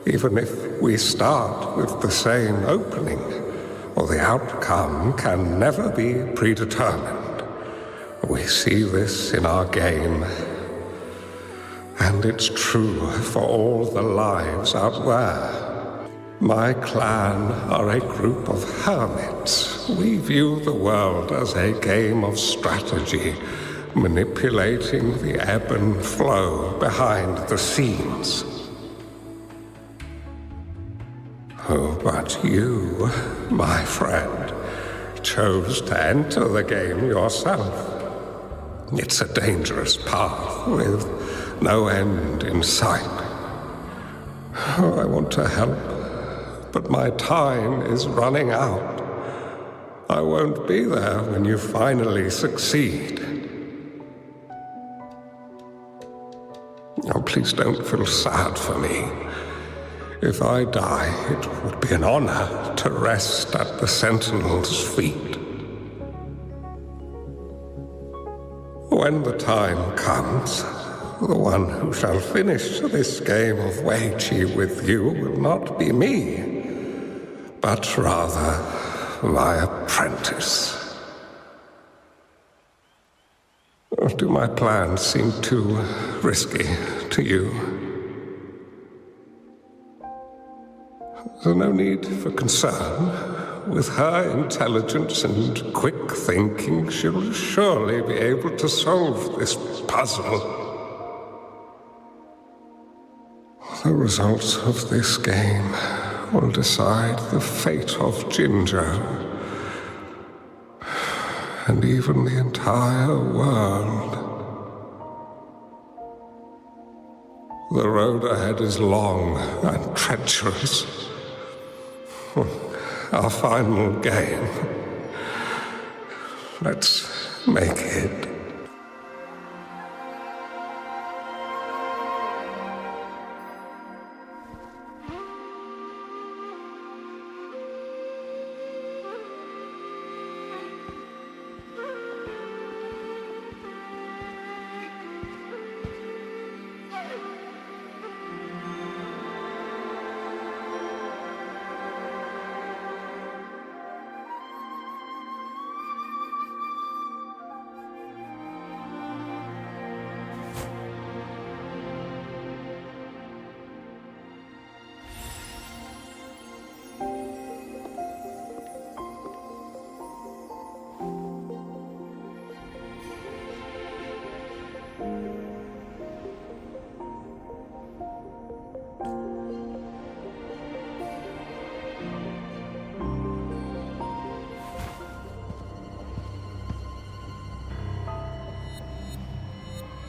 Even if we start with the same opening, or the outcome can never be predetermined. We see this in our game, and it's true for all the lives out there. My clan are a group of hermits. We view the world as a game of strategy, manipulating the ebb and flow behind the scenes. Oh, but you, my friend, chose to enter the game yourself. It's a dangerous path with no end in sight. Oh, I want to help, but my time is running out. I won't be there when you finally succeed. Oh, please don't feel sad for me. If I die, it would be an honor to rest at the Sentinel's feet. When the time comes, the one who shall finish this game of Wei Qi with you will not be me, but rather my apprentice. Or do my plans seem too risky to you? There's no need for concern. With her intelligence and quick thinking, she'll surely be able to solve this puzzle. The results of this game will decide the fate of Jinzhou, and even the entire world. The road ahead is long and treacherous. Our final game. Let's make it.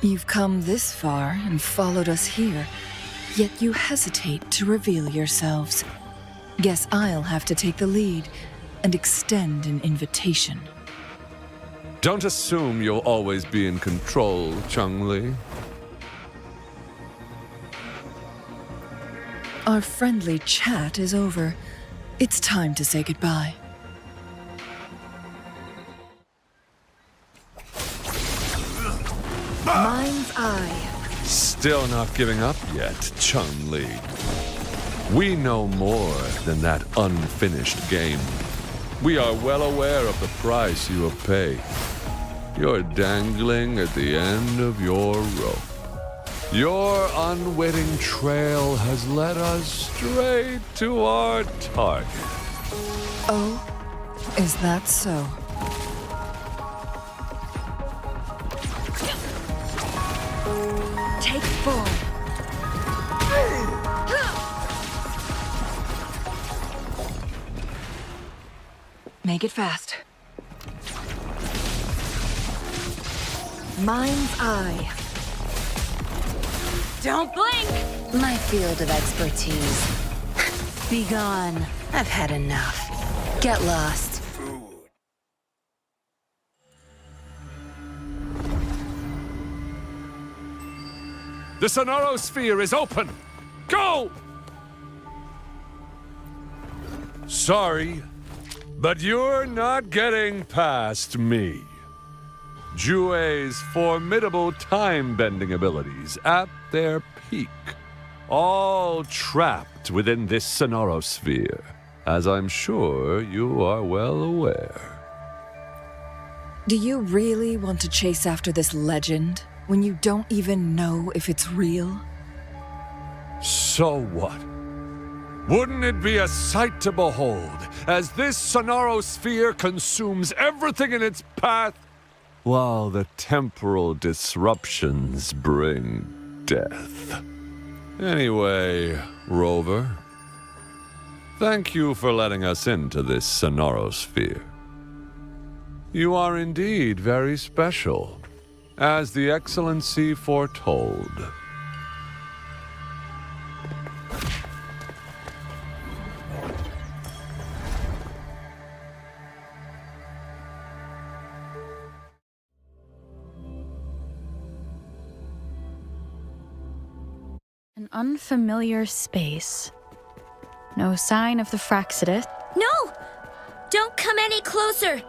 You've come this far and followed us here, yet you hesitate to reveal yourselves. Guess I'll have to take the lead and extend an invitation. Don't assume you'll always be in control, Changli. Our friendly chat is over. It's time to say goodbye. Mind's eye. Still not giving up yet, Changli. We know more than that unfinished game. We are well aware of the price you have paid. You're dangling at the end of your rope. Your unwitting trail has led us straight to our target. Oh, is that so? Take 4. Make it fast. Mind's eye. Don't blink! My field of expertise. Be gone. I've had enough. Get lost. The Sonoro Sphere is open! Go! Sorry, but you're not getting past me. Jue's formidable time-bending abilities at their peak, all trapped within this Sonoro Sphere, as I'm sure you are well aware. Do you really want to chase after this legend when you don't even know if it's real? So what? Wouldn't it be a sight to behold as this Sonoro Sphere consumes everything in its path, while the temporal disruptions bring death? Anyway, Rover, thank you for letting us into this Sonoro Sphere. You are indeed very special, as the Excellency foretold. An unfamiliar space. No sign of the Fraxidus. No! Don't come any closer!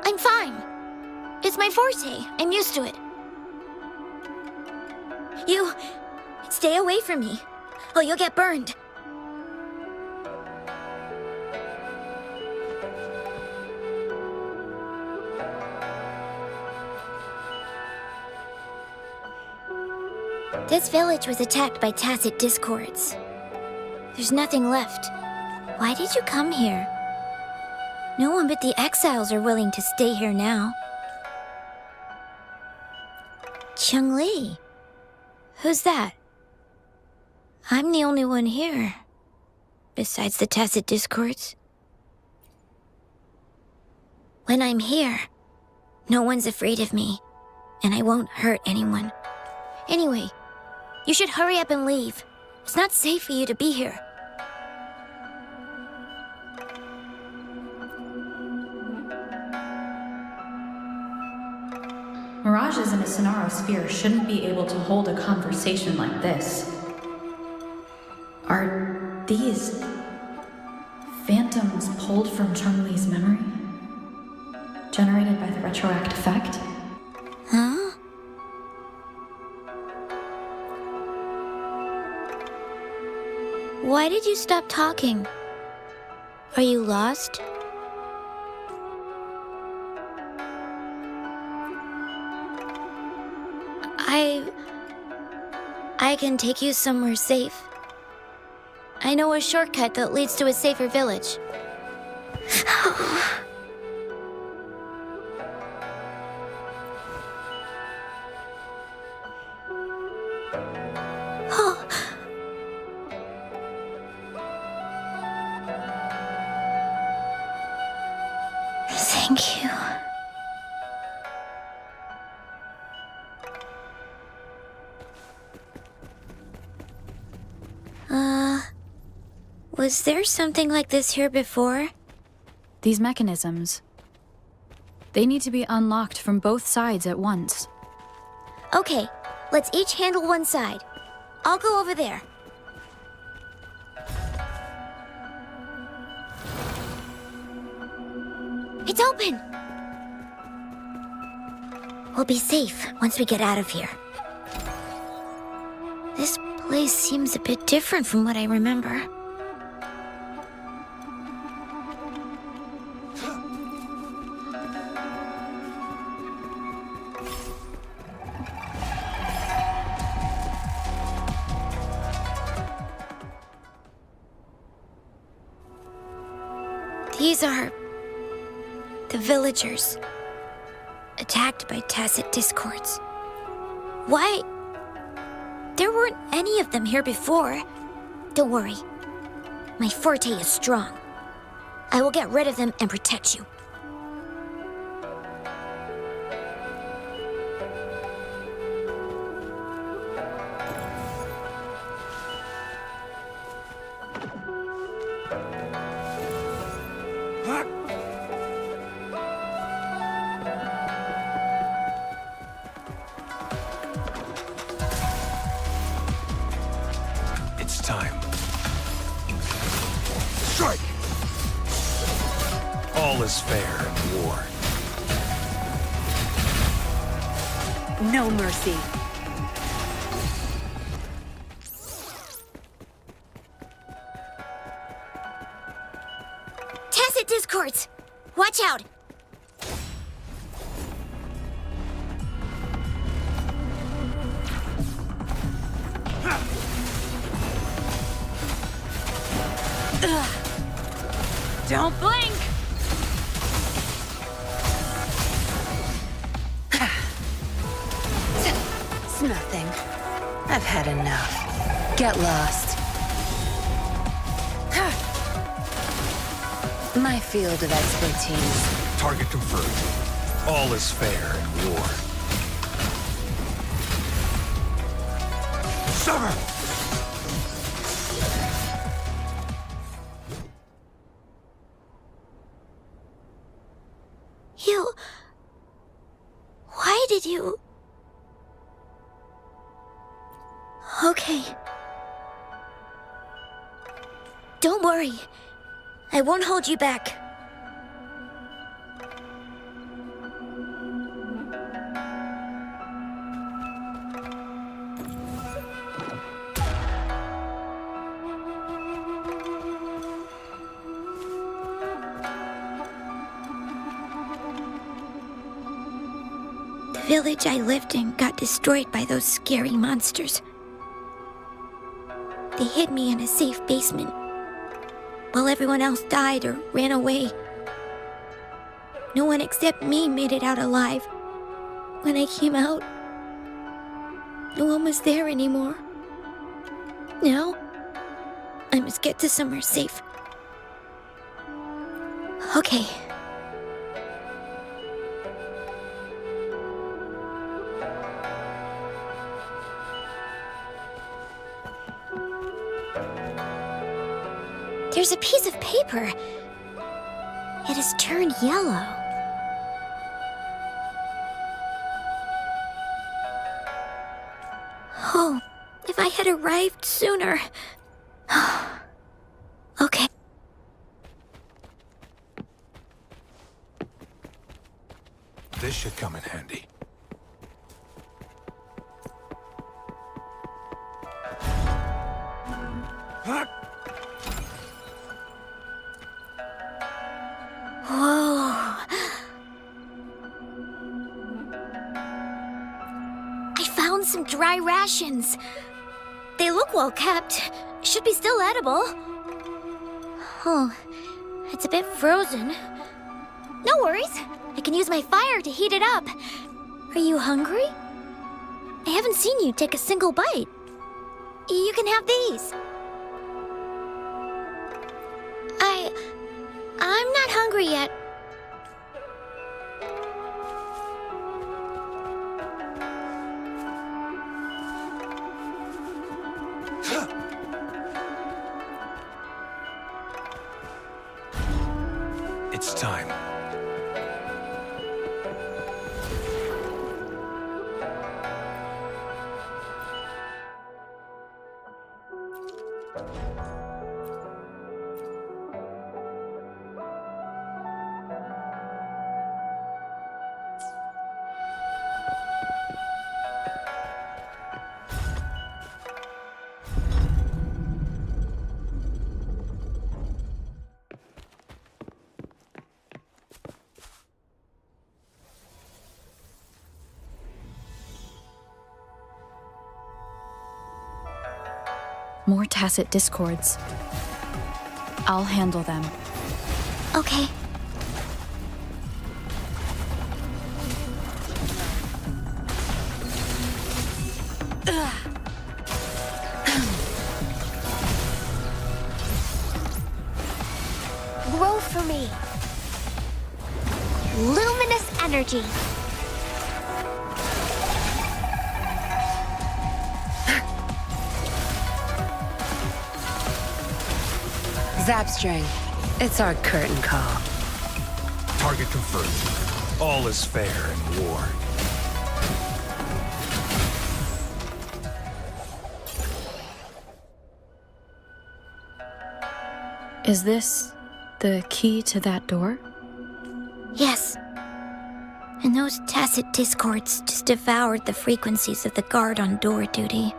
I'm fine. It's my forte. I'm used to it. You... stay away from me. Oh, you'll get burned. This village was attacked by tacit discords. There's nothing left. Why did you come here? No one but the exiles are willing to stay here now. Changli? Who's that? I'm the only one here. Besides the tacit discords. When I'm here, no one's afraid of me, and I won't hurt anyone. Anyway, you should hurry up and leave. It's not safe for you to be here. Mirages in a Sonoro Sphere shouldn't be able to hold a conversation like this. Are these phantoms pulled from Changli's memory? Generated by the retroact effect? Huh? Why did you stop talking? Are you lost? I can take you somewhere safe. I know a shortcut that leads to a safer village. Thank you. Was there something like this here before? These mechanisms. They need to be unlocked from both sides at once. Okay, Let's each handle one side. I'll go over there. It's open! We'll be safe once we get out of here. This place seems a bit different from what I remember. These are the villagers, attacked by tacit discords. Why? There weren't any of them here before. Don't worry. My forte is strong. I will get rid of them and protect you. It's time. Strike! All is fair in war. No mercy. Tacit discords! Watch out! Don't blink! It's nothing. I've had enough. Get lost. My field of expertise. Target confirmed. All is fair in war. Sever! Why did you... Okay. Don't worry. I won't hold you back. The village I lived in got destroyed by those scary monsters. They hid me in a safe basement, while everyone else died or ran away. No one except me made it out alive. When I came out, no one was there anymore. Now, I must get to somewhere safe. Okay. There's a piece of paper. It has turned yellow. Oh, if I had arrived sooner. Okay. This should come in handy. Whoa. I found some dry rations. They look well kept. Should be still edible. Oh, it's a bit frozen. No worries. I can use my fire to heat it up. Are you hungry? I haven't seen you take a single bite. You can have these. I'm not hungry yet. It's time. More tacit discords. I'll handle them. Okay. Grow for me. Luminous energy. Zapstring. It's our curtain call. Target confirmed. All is fair in war. Is this the key to that door? Yes. And those tacit discords just devoured the frequencies of the guard on door duty.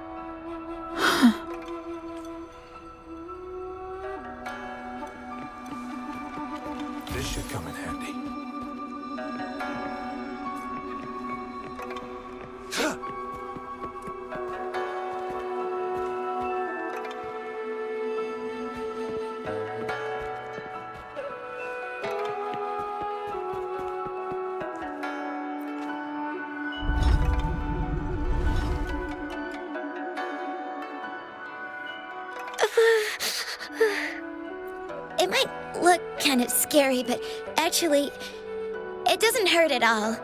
This should come in handy. It might look kind of scary, but actually, it doesn't hurt at all.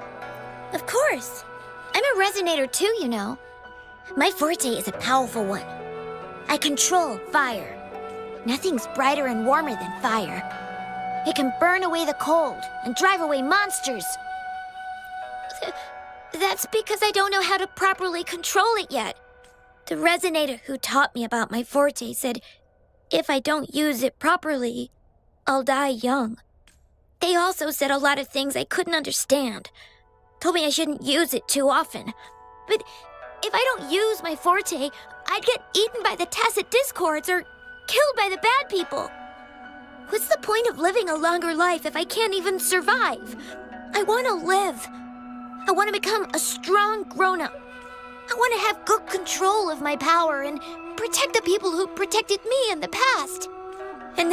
Of course. I'm a resonator too, you know. My forte is a powerful one. I control fire. Nothing's brighter and warmer than fire. It can burn away the cold and drive away monsters. That's because I don't know how to properly control it yet. The resonator who taught me about my forte said if I don't use it properly, I'll die young. They also said a lot of things I couldn't understand. Told me I shouldn't use it too often. But if I don't use my forte, I'd get eaten by the tacit discords or killed by the bad people. What's the point of living a longer life if I can't even survive? I want to live. I want to become a strong grown-up. I want to have good control of my power and protect the people who protected me in the past. And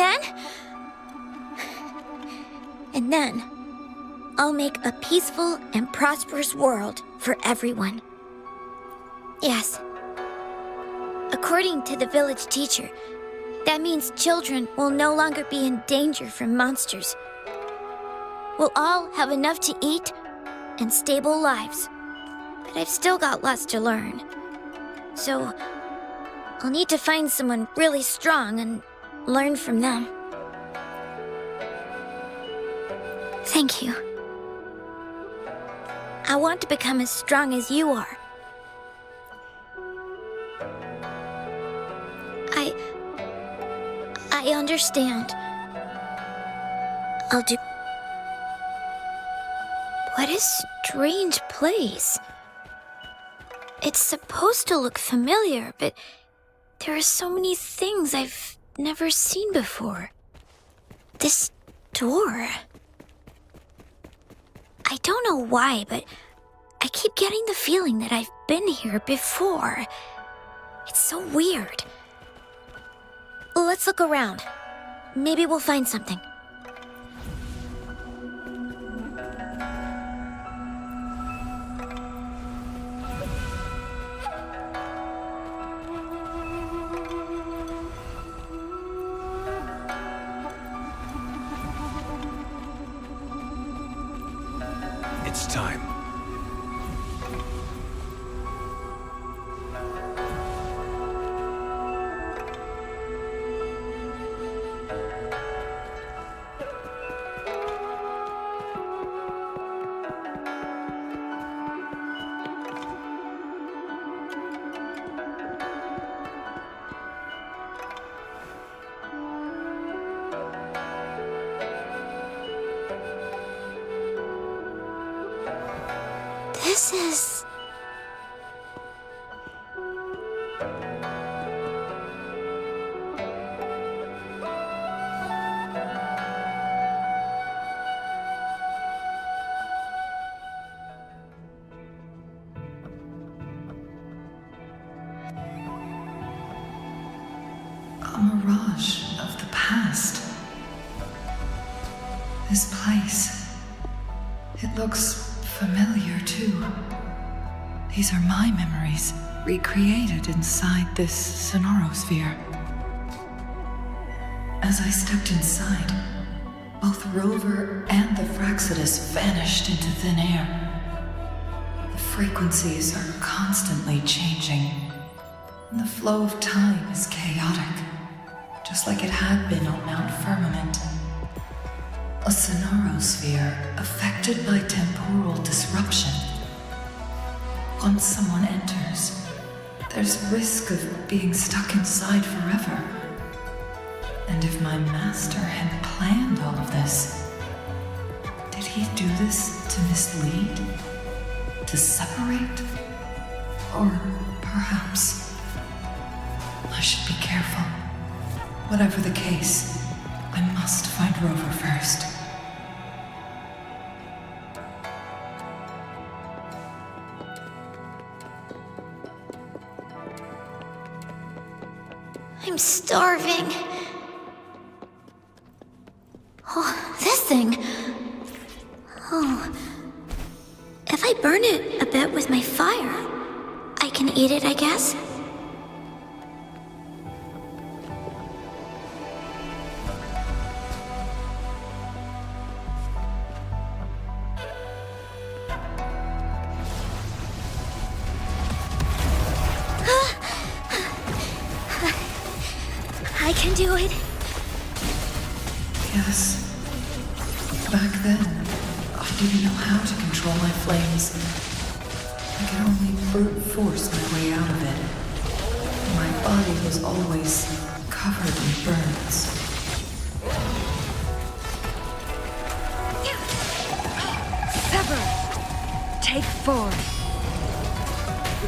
then, I'll make a peaceful and prosperous world for everyone. Yes. According to the village teacher, that means children will no longer be in danger from monsters. We'll all have enough to eat and stable lives. But I've still got lots to learn. So, I'll need to find someone really strong and learn from them. Thank you. I want to become as strong as you are. I understand. I'll do... What a strange place. It's supposed to look familiar, but there are so many things I've never seen before. This door... I don't know why, but I keep getting the feeling that I've been here before. It's so weird. Let's look around. Maybe we'll find something. It's time. This is... This place. It looks familiar, too. These are my memories, recreated inside this sonorosphere. As I stepped inside, both Rover and the Fraxidus vanished into thin air. The frequencies are constantly changing, and the flow of time is chaotic, just like it had been on Mount Firmament. A sonorosphere affected by temporal disruption. Once someone enters, there's risk of being stuck inside forever. And if my master had planned all of this, did he do this to mislead? To separate? Or perhaps I should be careful. Whatever the case, I must find Rover first. I'm starving. Oh, this thing. Oh. If I burn it a bit with my fire, I can eat it, I guess? I can do it. Yes. Back then, I didn't know how to control my flames. I could only brute force my way out of it. My body was always covered in burns. Sever! Take 4.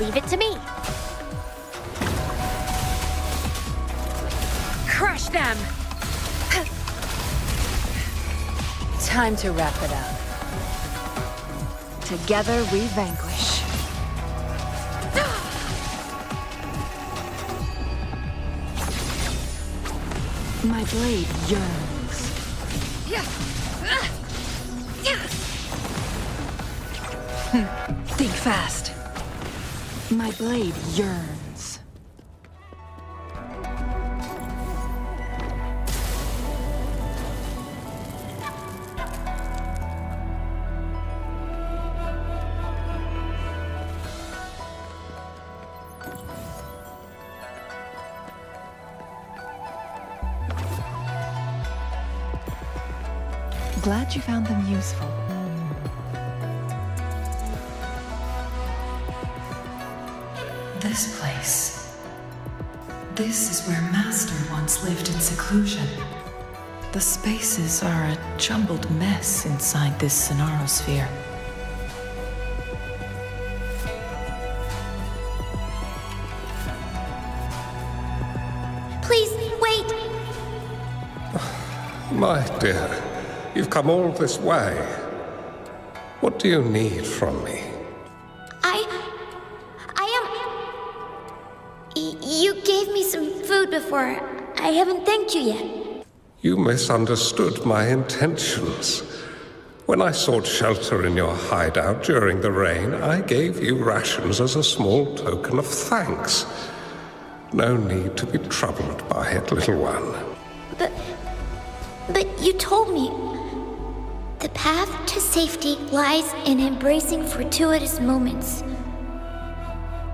Leave it to me. Crush them! Time to wrap it up. Together we vanquish. My blade yearns. Think fast. My blade yearns. Glad you found them useful. This place. This is where Master once lived in seclusion. The spaces are a jumbled mess inside this sonorosphere. Please, wait! My dear, you've come all this way. What do you need from me? You gave me some food before. I haven't thanked you yet. You misunderstood my intentions. When I sought shelter in your hideout during the rain, I gave you rations as a small token of thanks. No need to be troubled by it, little one. But you told me the path to safety lies in embracing fortuitous moments.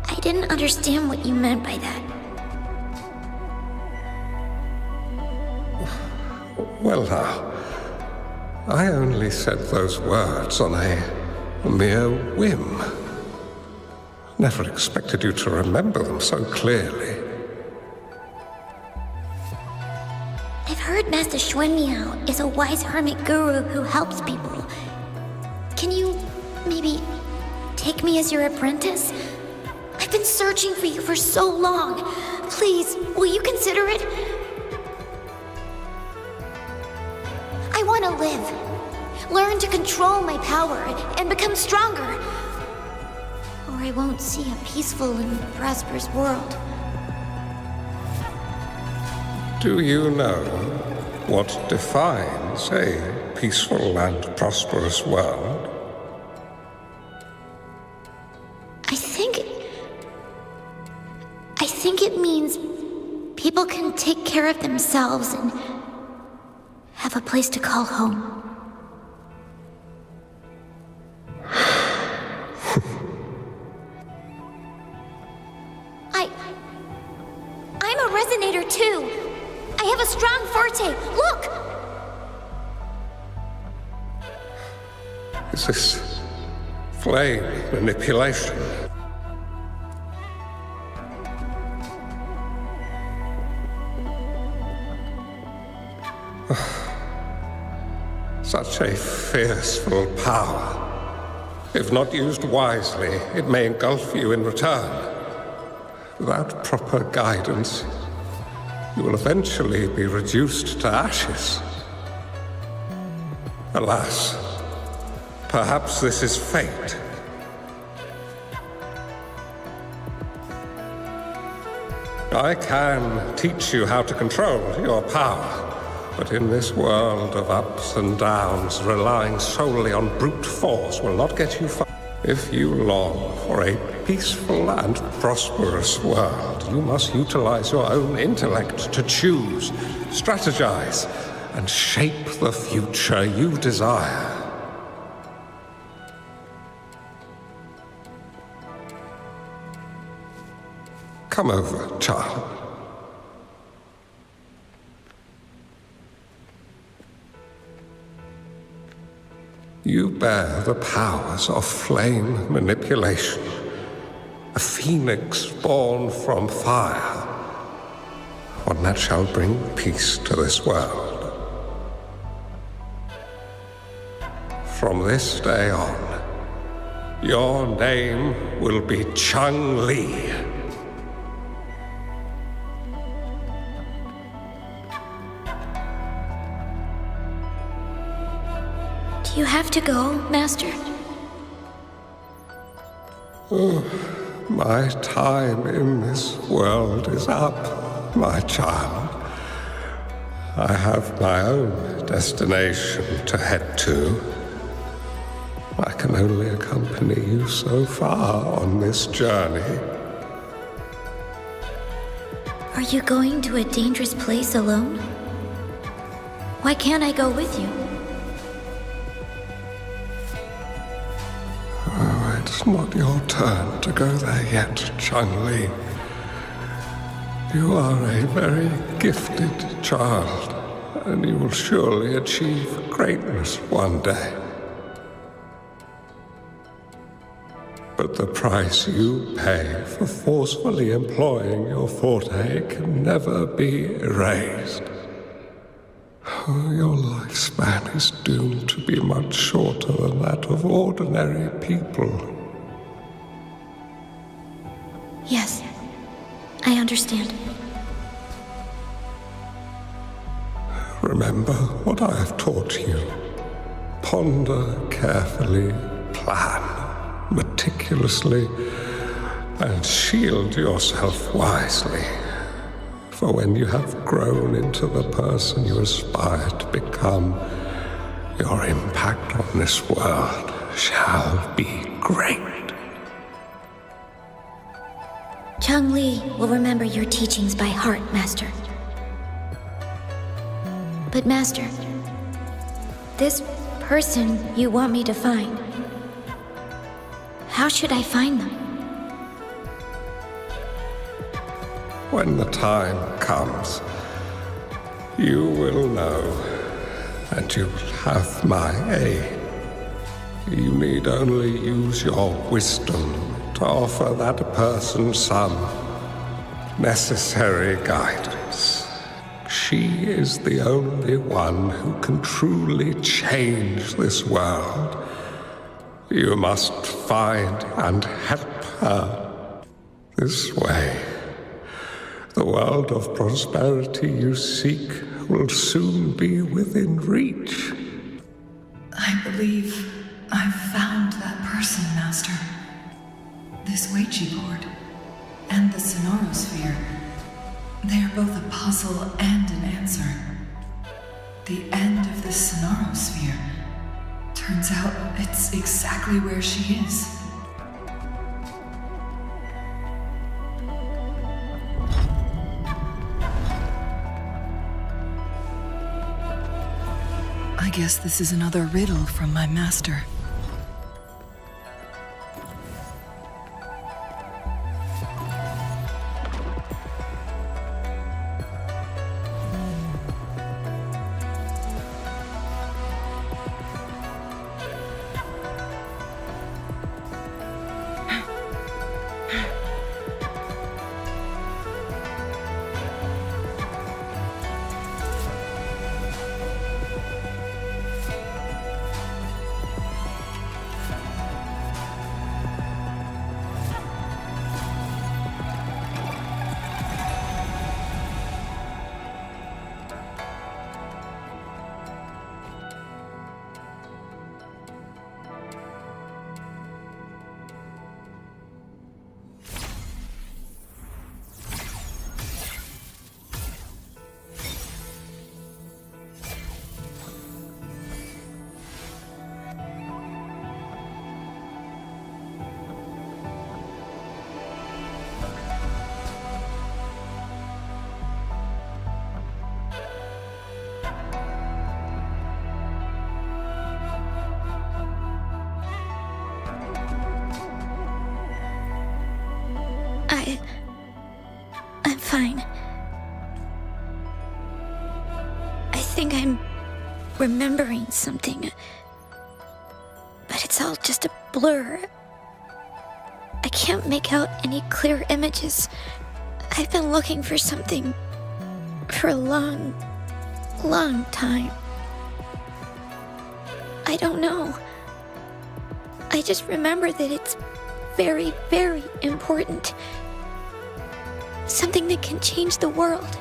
I didn't understand what you meant by that. Well now, I only said those words on a mere whim. Never expected you to remember them so clearly. I've heard Master Xuanmiao is a wise hermit guru who helps people. Can you maybe take me as your apprentice? I've been searching for you for so long. Please, will you consider it? I want to live. Learn to control my power and become stronger. Or I won't see a peaceful and prosperous world. Do you know what defines a peaceful and prosperous world? I think it means people can take care of themselves and have a place to call home. I'm a resonator too. I have a strong forte. Look! Is this flame manipulation? Such a fearful power. If not used wisely, it may engulf you in return. Without proper guidance, you will eventually be reduced to ashes. Alas, perhaps this is fate. I can teach you how to control your power. But in this world of ups and downs, relying solely on brute force will not get you far. If you long for a peaceful and prosperous world, you must utilize your own intellect to choose, strategize, and shape the future you desire. Come over, child. You bear the powers of flame manipulation, a phoenix born from fire, one that shall bring peace to this world. From this day on, your name will be Changli. Do you have to go, Master? Oh, my time in this world is up, my child. I have my own destination to head to. I can only accompany you so far on this journey. Are you going to a dangerous place alone? Why can't I go with you? It's not your turn to go there yet, Changli. You are a very gifted child, and you will surely achieve greatness one day. But the price you pay for forcefully employing your forte can never be erased. Your lifespan is doomed to be much shorter than that of ordinary people. Yes, I understand. Remember what I have taught you. Ponder carefully, plan meticulously, and shield yourself wisely. For when you have grown into the person you aspire to become, your impact on this world shall be great. Changli will remember your teachings by heart, Master. But Master, this person you want me to find, how should I find them? When the time comes, you will know, and you'll have my aid. You need only use your wisdom to offer that person some necessary guidance. She is the only one who can truly change this world. You must find and help her. This way, the world of prosperity you seek will soon be within reach. I believe I've found that person, Master. This Weichi board and the Sonorosphere. They are both a puzzle and an answer. The end of the Sonaro sphere. Turns out it's exactly where she is. I guess this is another riddle from my master. I'm fine. I think I'm remembering something. But it's all just a blur. I can't make out any clear images. I've been looking for something for a long, long time. I don't know. I just remember that it's very, very important. Something that can change the world.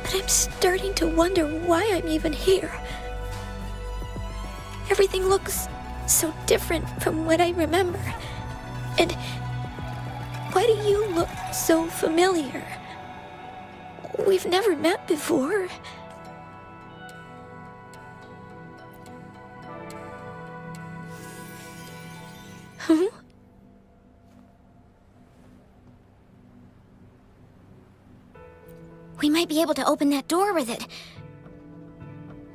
But I'm starting to wonder why I'm even here. Everything looks so different from what I remember. And why do you look so familiar? We've never met before. Huh? We might be able to open that door with it.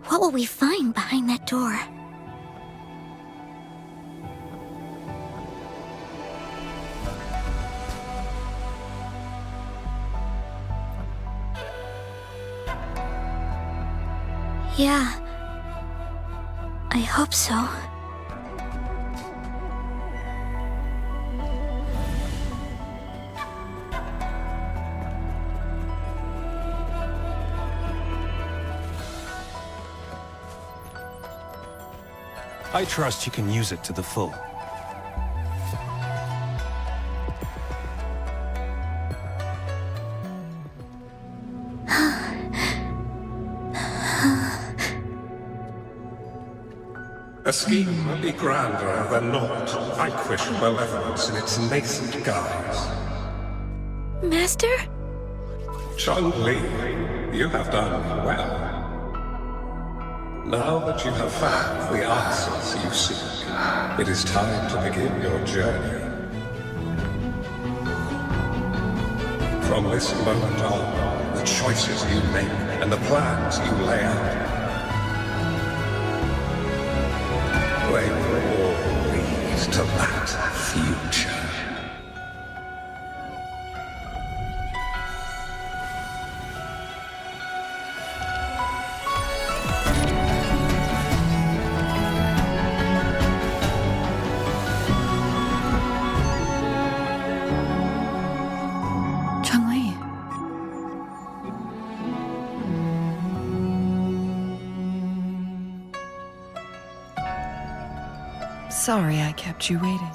What will we find behind that door? Yeah. I hope so. I trust you can use it to the full. A scheme would be grander than naught, vanquish malevolence in its nascent guise. Master? Changli, you have done well. Now that you have found the answers you seek, it is time to begin your journey. From this moment on, the choices you make and the plans you lay out, they will all lead to that future. Sorry I kept you waiting.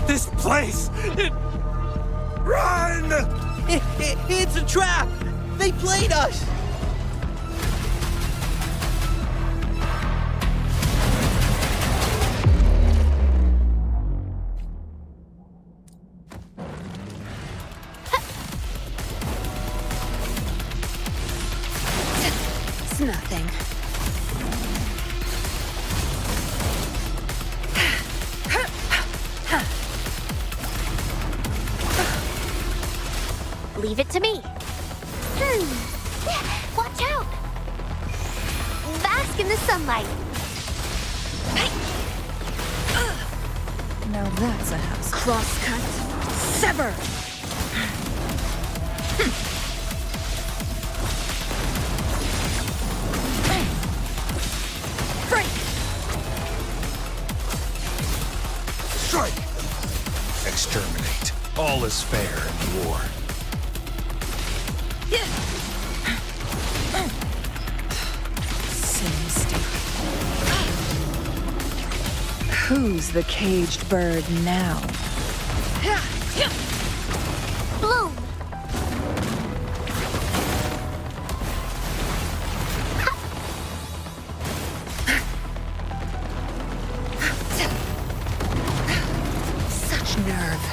This place! Run! It's a trap! They played us! Leave it to me. Watch out! Bask in the sunlight. Now that's a house. Crosscut. Sever! Break! Strike! Exterminate. All is fair in war. Who's the caged bird now? Bloom! Such nerve.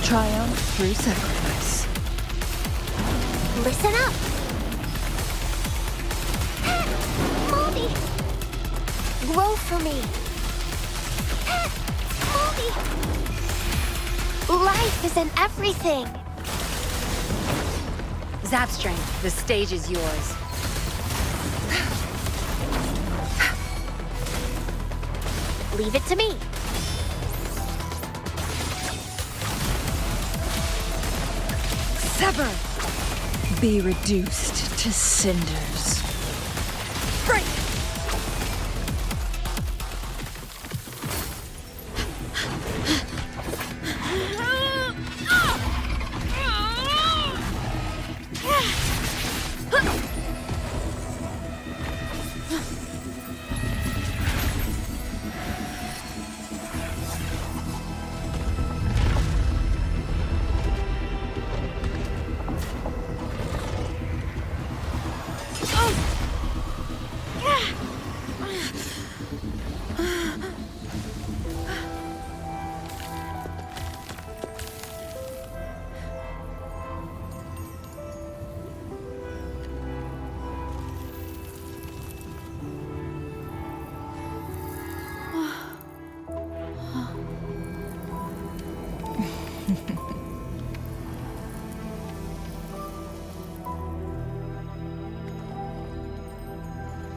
Triumph through sacrifice. Listen up! Moldy! Grow for me! Moldy! Life is in everything! Zap Strength, the stage is yours. Leave it to me! Sever! Be reduced to cinders. Break!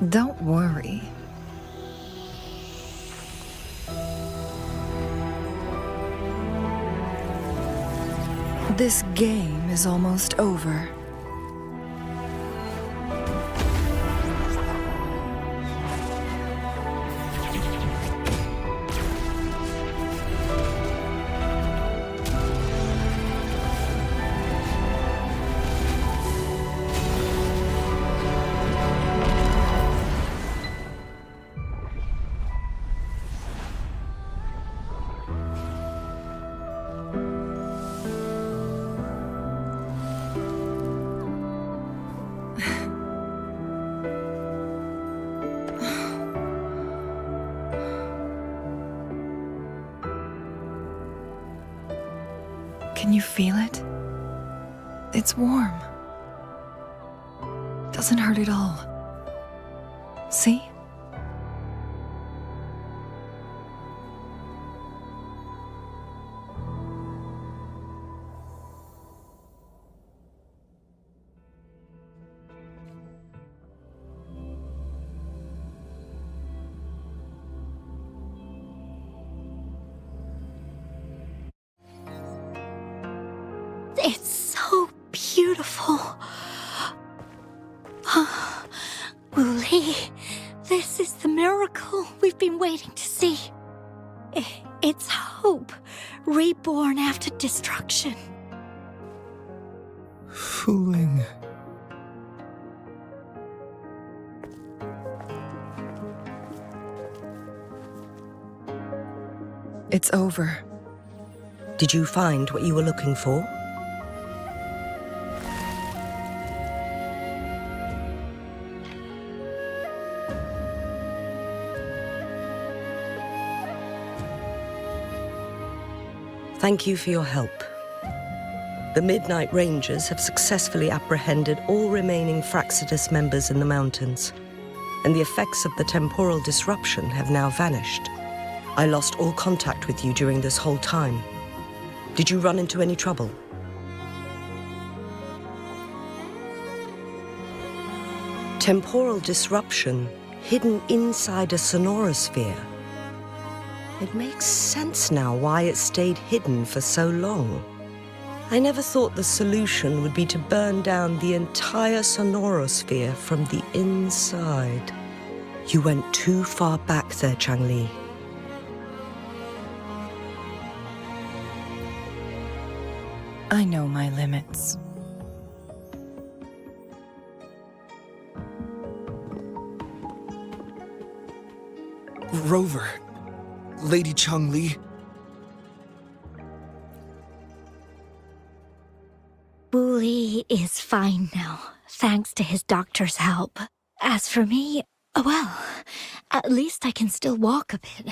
Don't worry. This game is almost over. Can you feel it? It's warm. Doesn't hurt at all. See? It's so beautiful. Wooly, this is the miracle we've been waiting to see. It's hope, reborn after destruction. Fooling. It's over. Did you find what you were looking for? Thank you for your help. The Midnight Rangers have successfully apprehended all remaining Fraxidus members in the mountains, and the effects of the temporal disruption have now vanished. I lost all contact with you during this whole time. Did you run into any trouble? Temporal disruption hidden inside a sonorosphere. It makes sense now why it stayed hidden for so long. I never thought the solution would be to burn down the entire sonorosphere from the inside. You went too far back there, Changli. I know my limits. Rover, Lady Changli. Wu Li is fine now, thanks to his doctor's help. As for me, well, at least I can still walk a bit.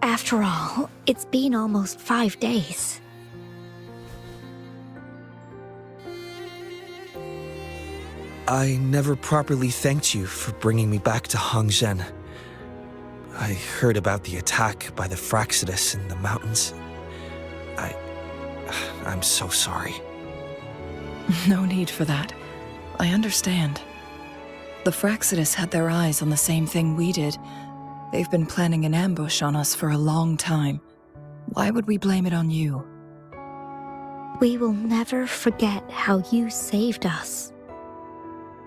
After all, it's been almost 5 days. I never properly thanked you for bringing me back to Hongzhen. I heard about the attack by the Fraxidus in the mountains. I'm so sorry. No need for that. I understand. The Fraxidus had their eyes on the same thing we did. They've been planning an ambush on us for a long time. Why would we blame it on you? We will never forget how you saved us.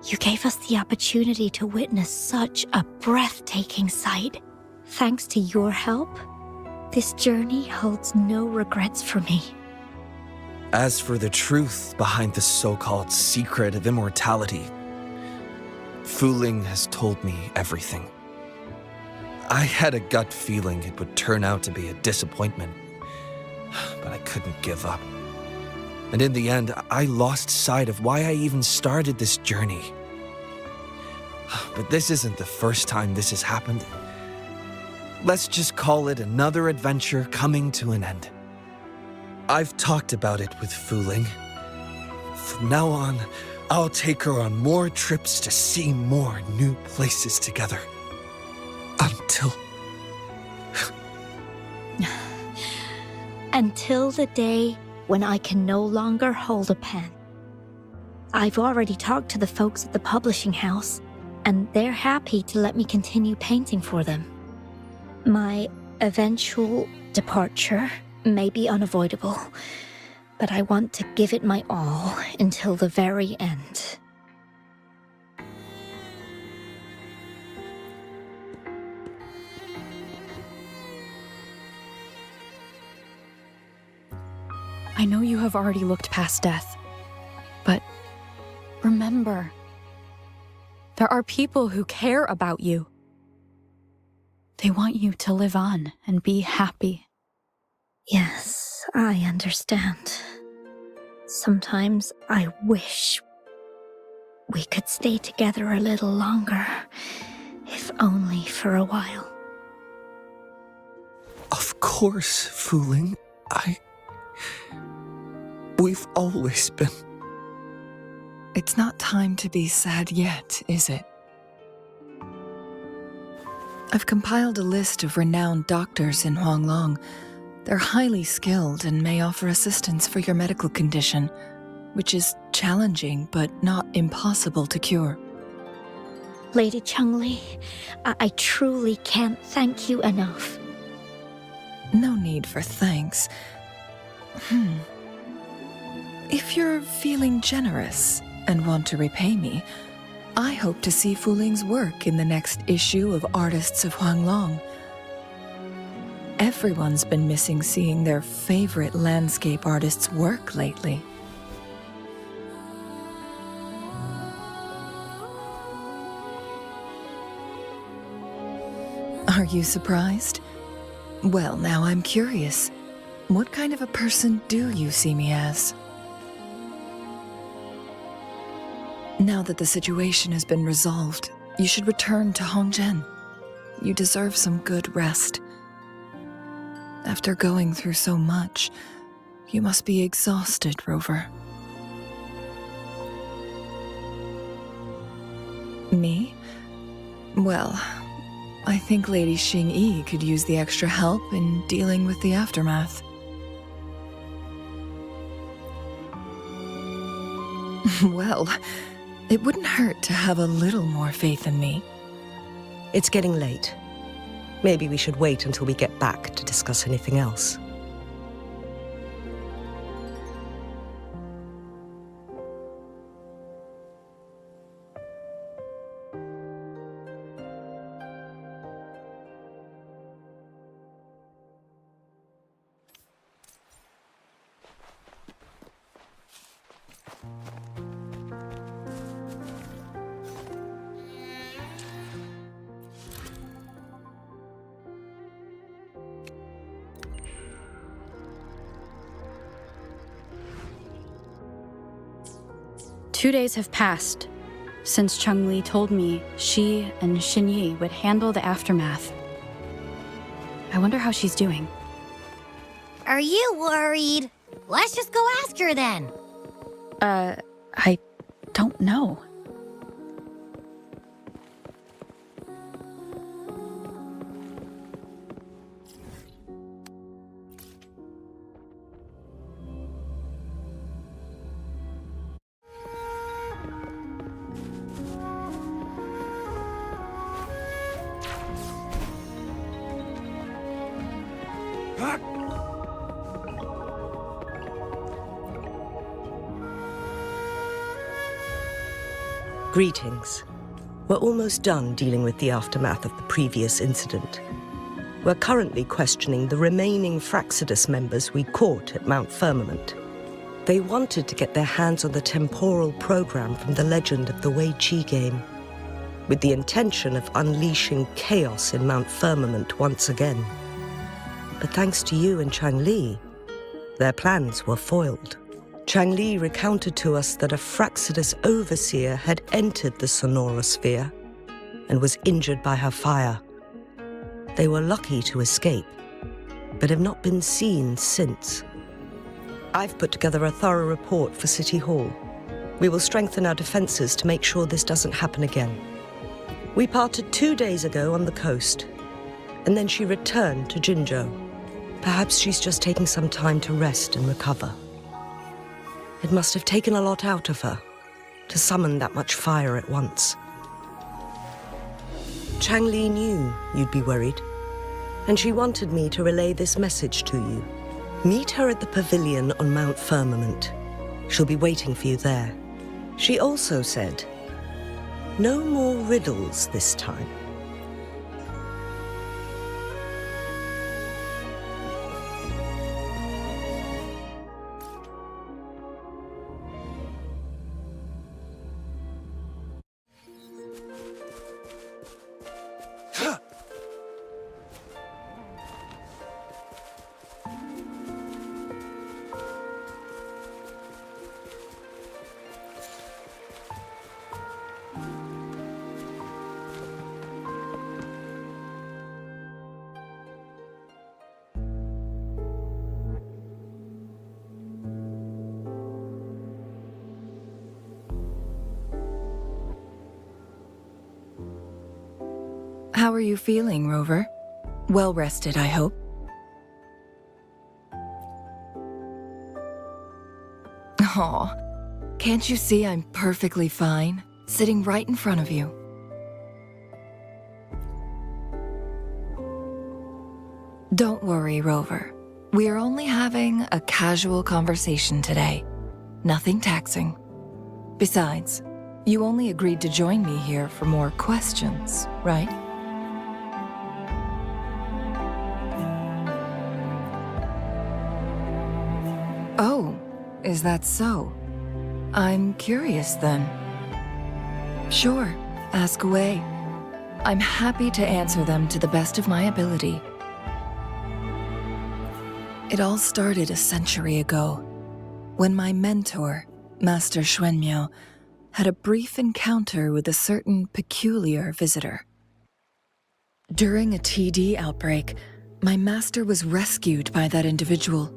You gave us the opportunity to witness such a breathtaking sight. Thanks to your help, this journey holds no regrets for me. As for the truth behind the so-called secret of immortality, Wuthering has told me everything. I had a gut feeling it would turn out to be a disappointment, but I couldn't give up. And in the end, I lost sight of why I even started this journey. But this isn't the first time this has happened. Let's just call it another adventure coming to an end. I've talked about it with Wuthering. From now on, I'll take her on more trips to see more new places together. Until the day when I can no longer hold a pen. I've already talked to the folks at the publishing house, and they're happy to let me continue painting for them. My eventual departure may be unavoidable, but I want to give it my all until the very end. I know you have already looked past death, but remember, there are people who care about you. They want you to live on and be happy. Yes, I understand. Sometimes I wish we could stay together a little longer, if only for a while. Of course, Wuthering. We've always been. It's not time to be sad yet, is it? I've compiled a list of renowned doctors in Huanglong. They're highly skilled and may offer assistance for your medical condition, which is challenging but not impossible to cure. Lady Changli, I truly can't thank you enough. No need for thanks. If you're feeling generous and want to repay me, I hope to see Wuthering's work in the next issue of Artists of Huanglong. Everyone's been missing seeing their favorite landscape artists work lately. Are you surprised? Well, now I'm curious. What kind of a person do you see me as? Now that the situation has been resolved, you should return to Hongzhen. You deserve some good rest. After going through so much, You must be exhausted, Rover. Me? Well, I think Lady Xing-Yi could use the extra help in dealing with the aftermath. Well, it wouldn't hurt to have a little more faith in me. It's getting late. Maybe we should wait until we get back to discuss anything else. Two days have passed since Changli told me she and Xinyi would handle the aftermath. I wonder how she's doing. Are you worried? Let's just go ask her then. I don't know. Greetings. We're almost done dealing with the aftermath of the previous incident. We're currently questioning the remaining Fraxidus members we caught at Mount Firmament. They wanted to get their hands on the temporal program from the legend of the Wei Qi game, with the intention of unleashing chaos in Mount Firmament once again. But thanks to you and Changli, their plans were foiled. Changli recounted to us that a Fraxidus overseer had entered the Sonora Sphere and was injured by her fire. They were lucky to escape, but have not been seen since. I've put together a thorough report for City Hall. We will strengthen our defenses to make sure this doesn't happen again. We parted 2 days ago on the coast, and then she returned to Jinzhou. Perhaps she's just taking some time to rest and recover. It must have taken a lot out of her to summon that much fire at once. Changli knew you'd be worried, and she wanted me to relay this message to you. Meet her at the pavilion on Mount Firmament. She'll be waiting for you there. She also said, no more riddles this time. How are you feeling, Rover? Well rested, I hope. Aw, can't you see I'm perfectly fine, sitting right in front of you? Don't worry, Rover. We are only having a casual conversation today. Nothing taxing. Besides, you only agreed to join me here for more questions, right? Oh, is that so? I'm curious then. Sure, ask away. I'm happy to answer them to the best of my ability. It all started a century ago, when my mentor, Master Xuanmiao, had a brief encounter with a certain peculiar visitor. During a TD outbreak, my master was rescued by that individual.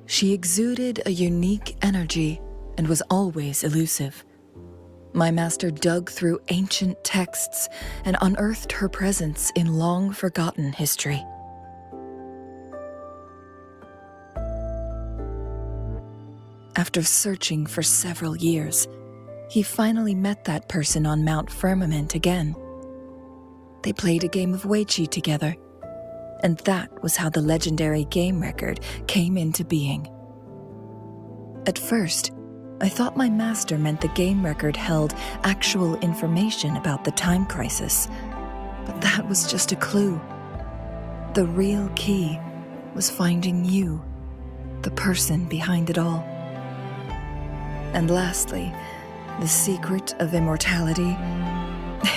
She exuded a unique energy and was always elusive. My master dug through ancient texts and unearthed her presence in long-forgotten history. After searching for several years, he finally met that person on Mount Firmament again. They played a game of Weiqi together, and that was how the legendary game record came into being. At first, I thought my master meant the game record held actual information about the time crisis, but that was just a clue. The real key was finding you, the person behind it all. And lastly, the secret of immortality,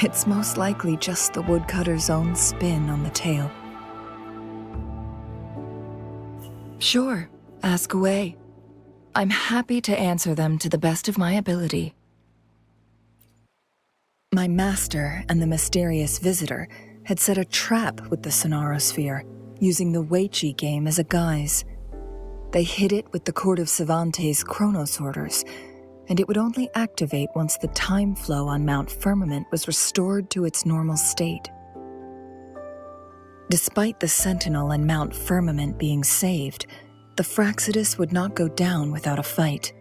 it's most likely just the woodcutter's own spin on the tale. Sure, ask away. I'm happy to answer them to the best of my ability. My master and the mysterious visitor had set a trap with the Sonarosphere, using the Weiqi game as a guise. They hid it with the Court of Cervantes' Chronos orders, and it would only activate once the time flow on Mount Firmament was restored to its normal state. Despite the Sentinel and Mount Firmament being saved, the Fractsidus would not go down without a fight.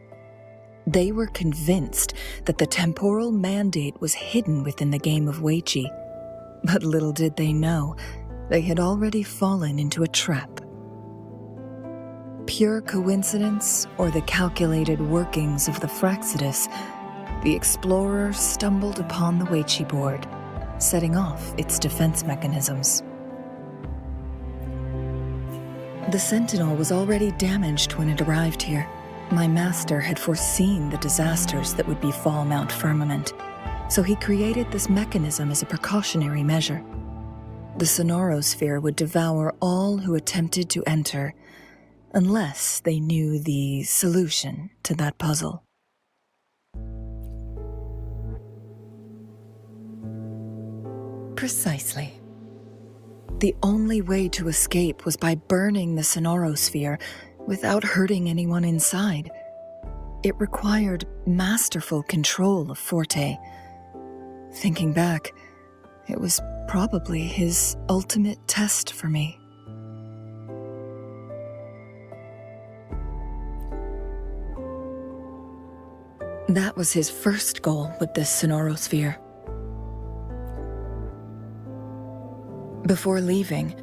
They were convinced that the temporal mandate was hidden within the game of Weiqi, but little did they know, they had already fallen into a trap. Pure coincidence or the calculated workings of the Fractsidus, the explorer stumbled upon the Weiqi board, setting off its defense mechanisms. The Sentinel was already damaged when it arrived here. My master had foreseen the disasters that would befall Mount Firmament, so he created this mechanism as a precautionary measure. The Sonarosphere would devour all who attempted to enter, unless they knew the solution to that puzzle. Precisely. The only way to escape was by burning the Sonarosphere without hurting anyone inside. It required masterful control of Forte. Thinking back, it was probably his ultimate test for me. That was his first goal with this Sonarosphere. Before leaving,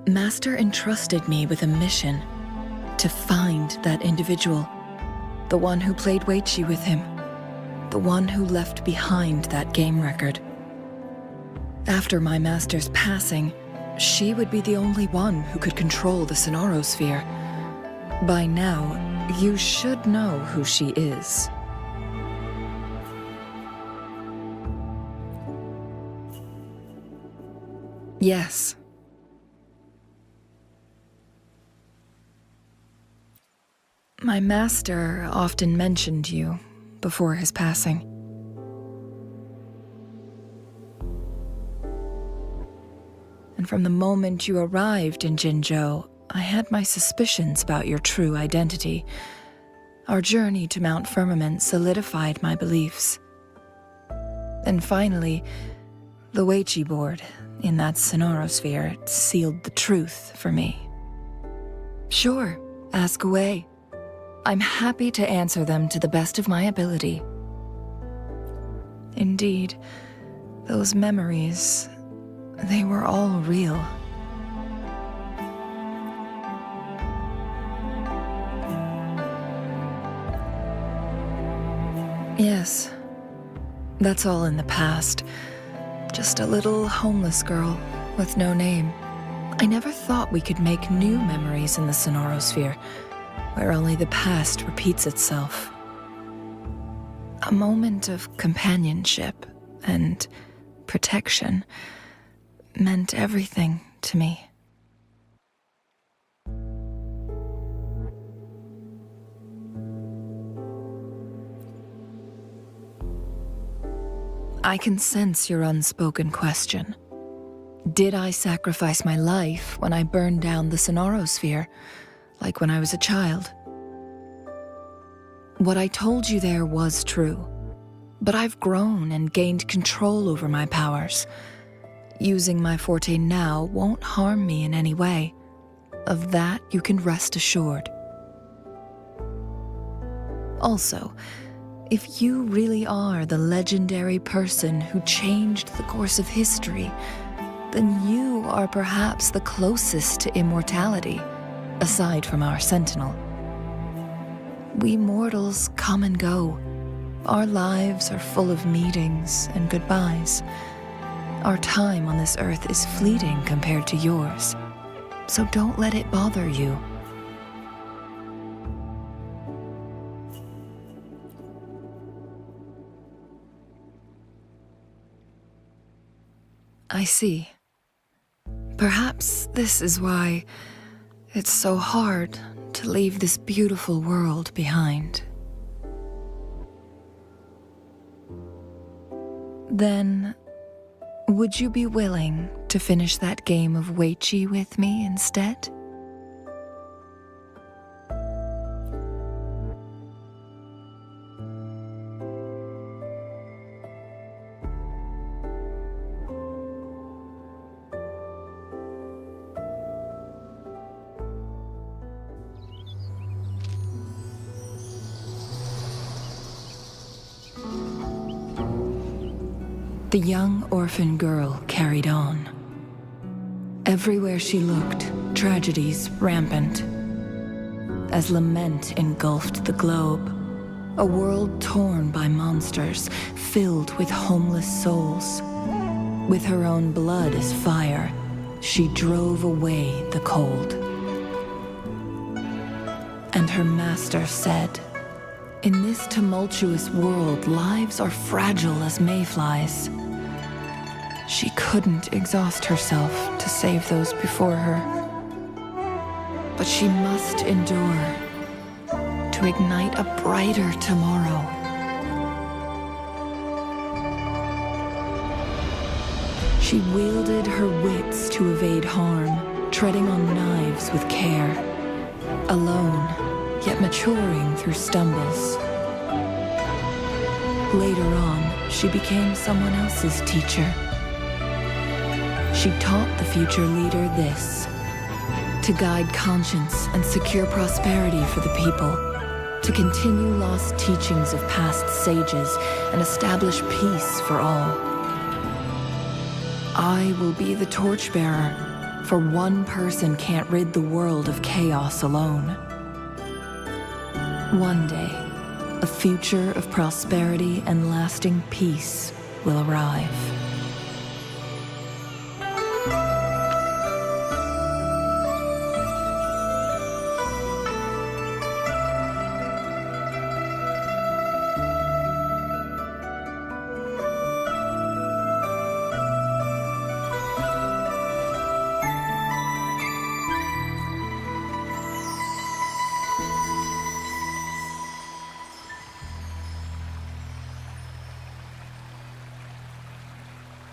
Master entrusted me with a mission to find that individual, the one who played Weiqi with him, the one who left behind that game record. After my master's passing, she would be the only one who could control the Sonarosphere. By now, you should know who she is. Yes. My master often mentioned you before his passing. And from the moment you arrived in Jinzhou, I had my suspicions about your true identity. Our journey to Mount Firmament solidified my beliefs. And finally, the Weiqi board in that Sonarosphere sealed the truth for me. Sure, ask away. I'm happy to answer them to the best of my ability. Indeed, those memories, they were all real. Yes, that's all in the past. Just a little homeless girl with no name. I never thought we could make new memories in the Sonarosphere, where only the past repeats itself. A moment of companionship and protection meant everything to me. I can sense your unspoken question. Did I sacrifice my life when I burned down the Sonarosphere, like when I was a child? What I told you there was true, but I've grown and gained control over my powers. Using my forte now won't harm me in any way. Of that, you can rest assured. Also, if you really are the legendary person who changed the course of history, then you are perhaps the closest to immortality, aside from our sentinel. We mortals come and go. Our lives are full of meetings and goodbyes. Our time on this earth is fleeting compared to yours, so don't let it bother you. I see. Perhaps this is why it's so hard to leave this beautiful world behind. Then, would you be willing to finish that game of Weiqi with me instead? The young orphan girl carried on. Everywhere she looked, tragedies rampant. As lament engulfed the globe, a world torn by monsters, filled with homeless souls. With her own blood as fire, she drove away the cold. And her master said, "In this tumultuous world, lives are fragile as mayflies." She couldn't exhaust herself to save those before her. But she must endure to ignite a brighter tomorrow. She wielded her wits to evade harm, treading on knives with care. Alone, yet maturing through stumbles. Later on, she became someone else's teacher. She taught the future leader this: to guide conscience and secure prosperity for the people, to continue lost teachings of past sages and establish peace for all. I will be the torchbearer, for one person can't rid the world of chaos alone. One day, a future of prosperity and lasting peace will arrive.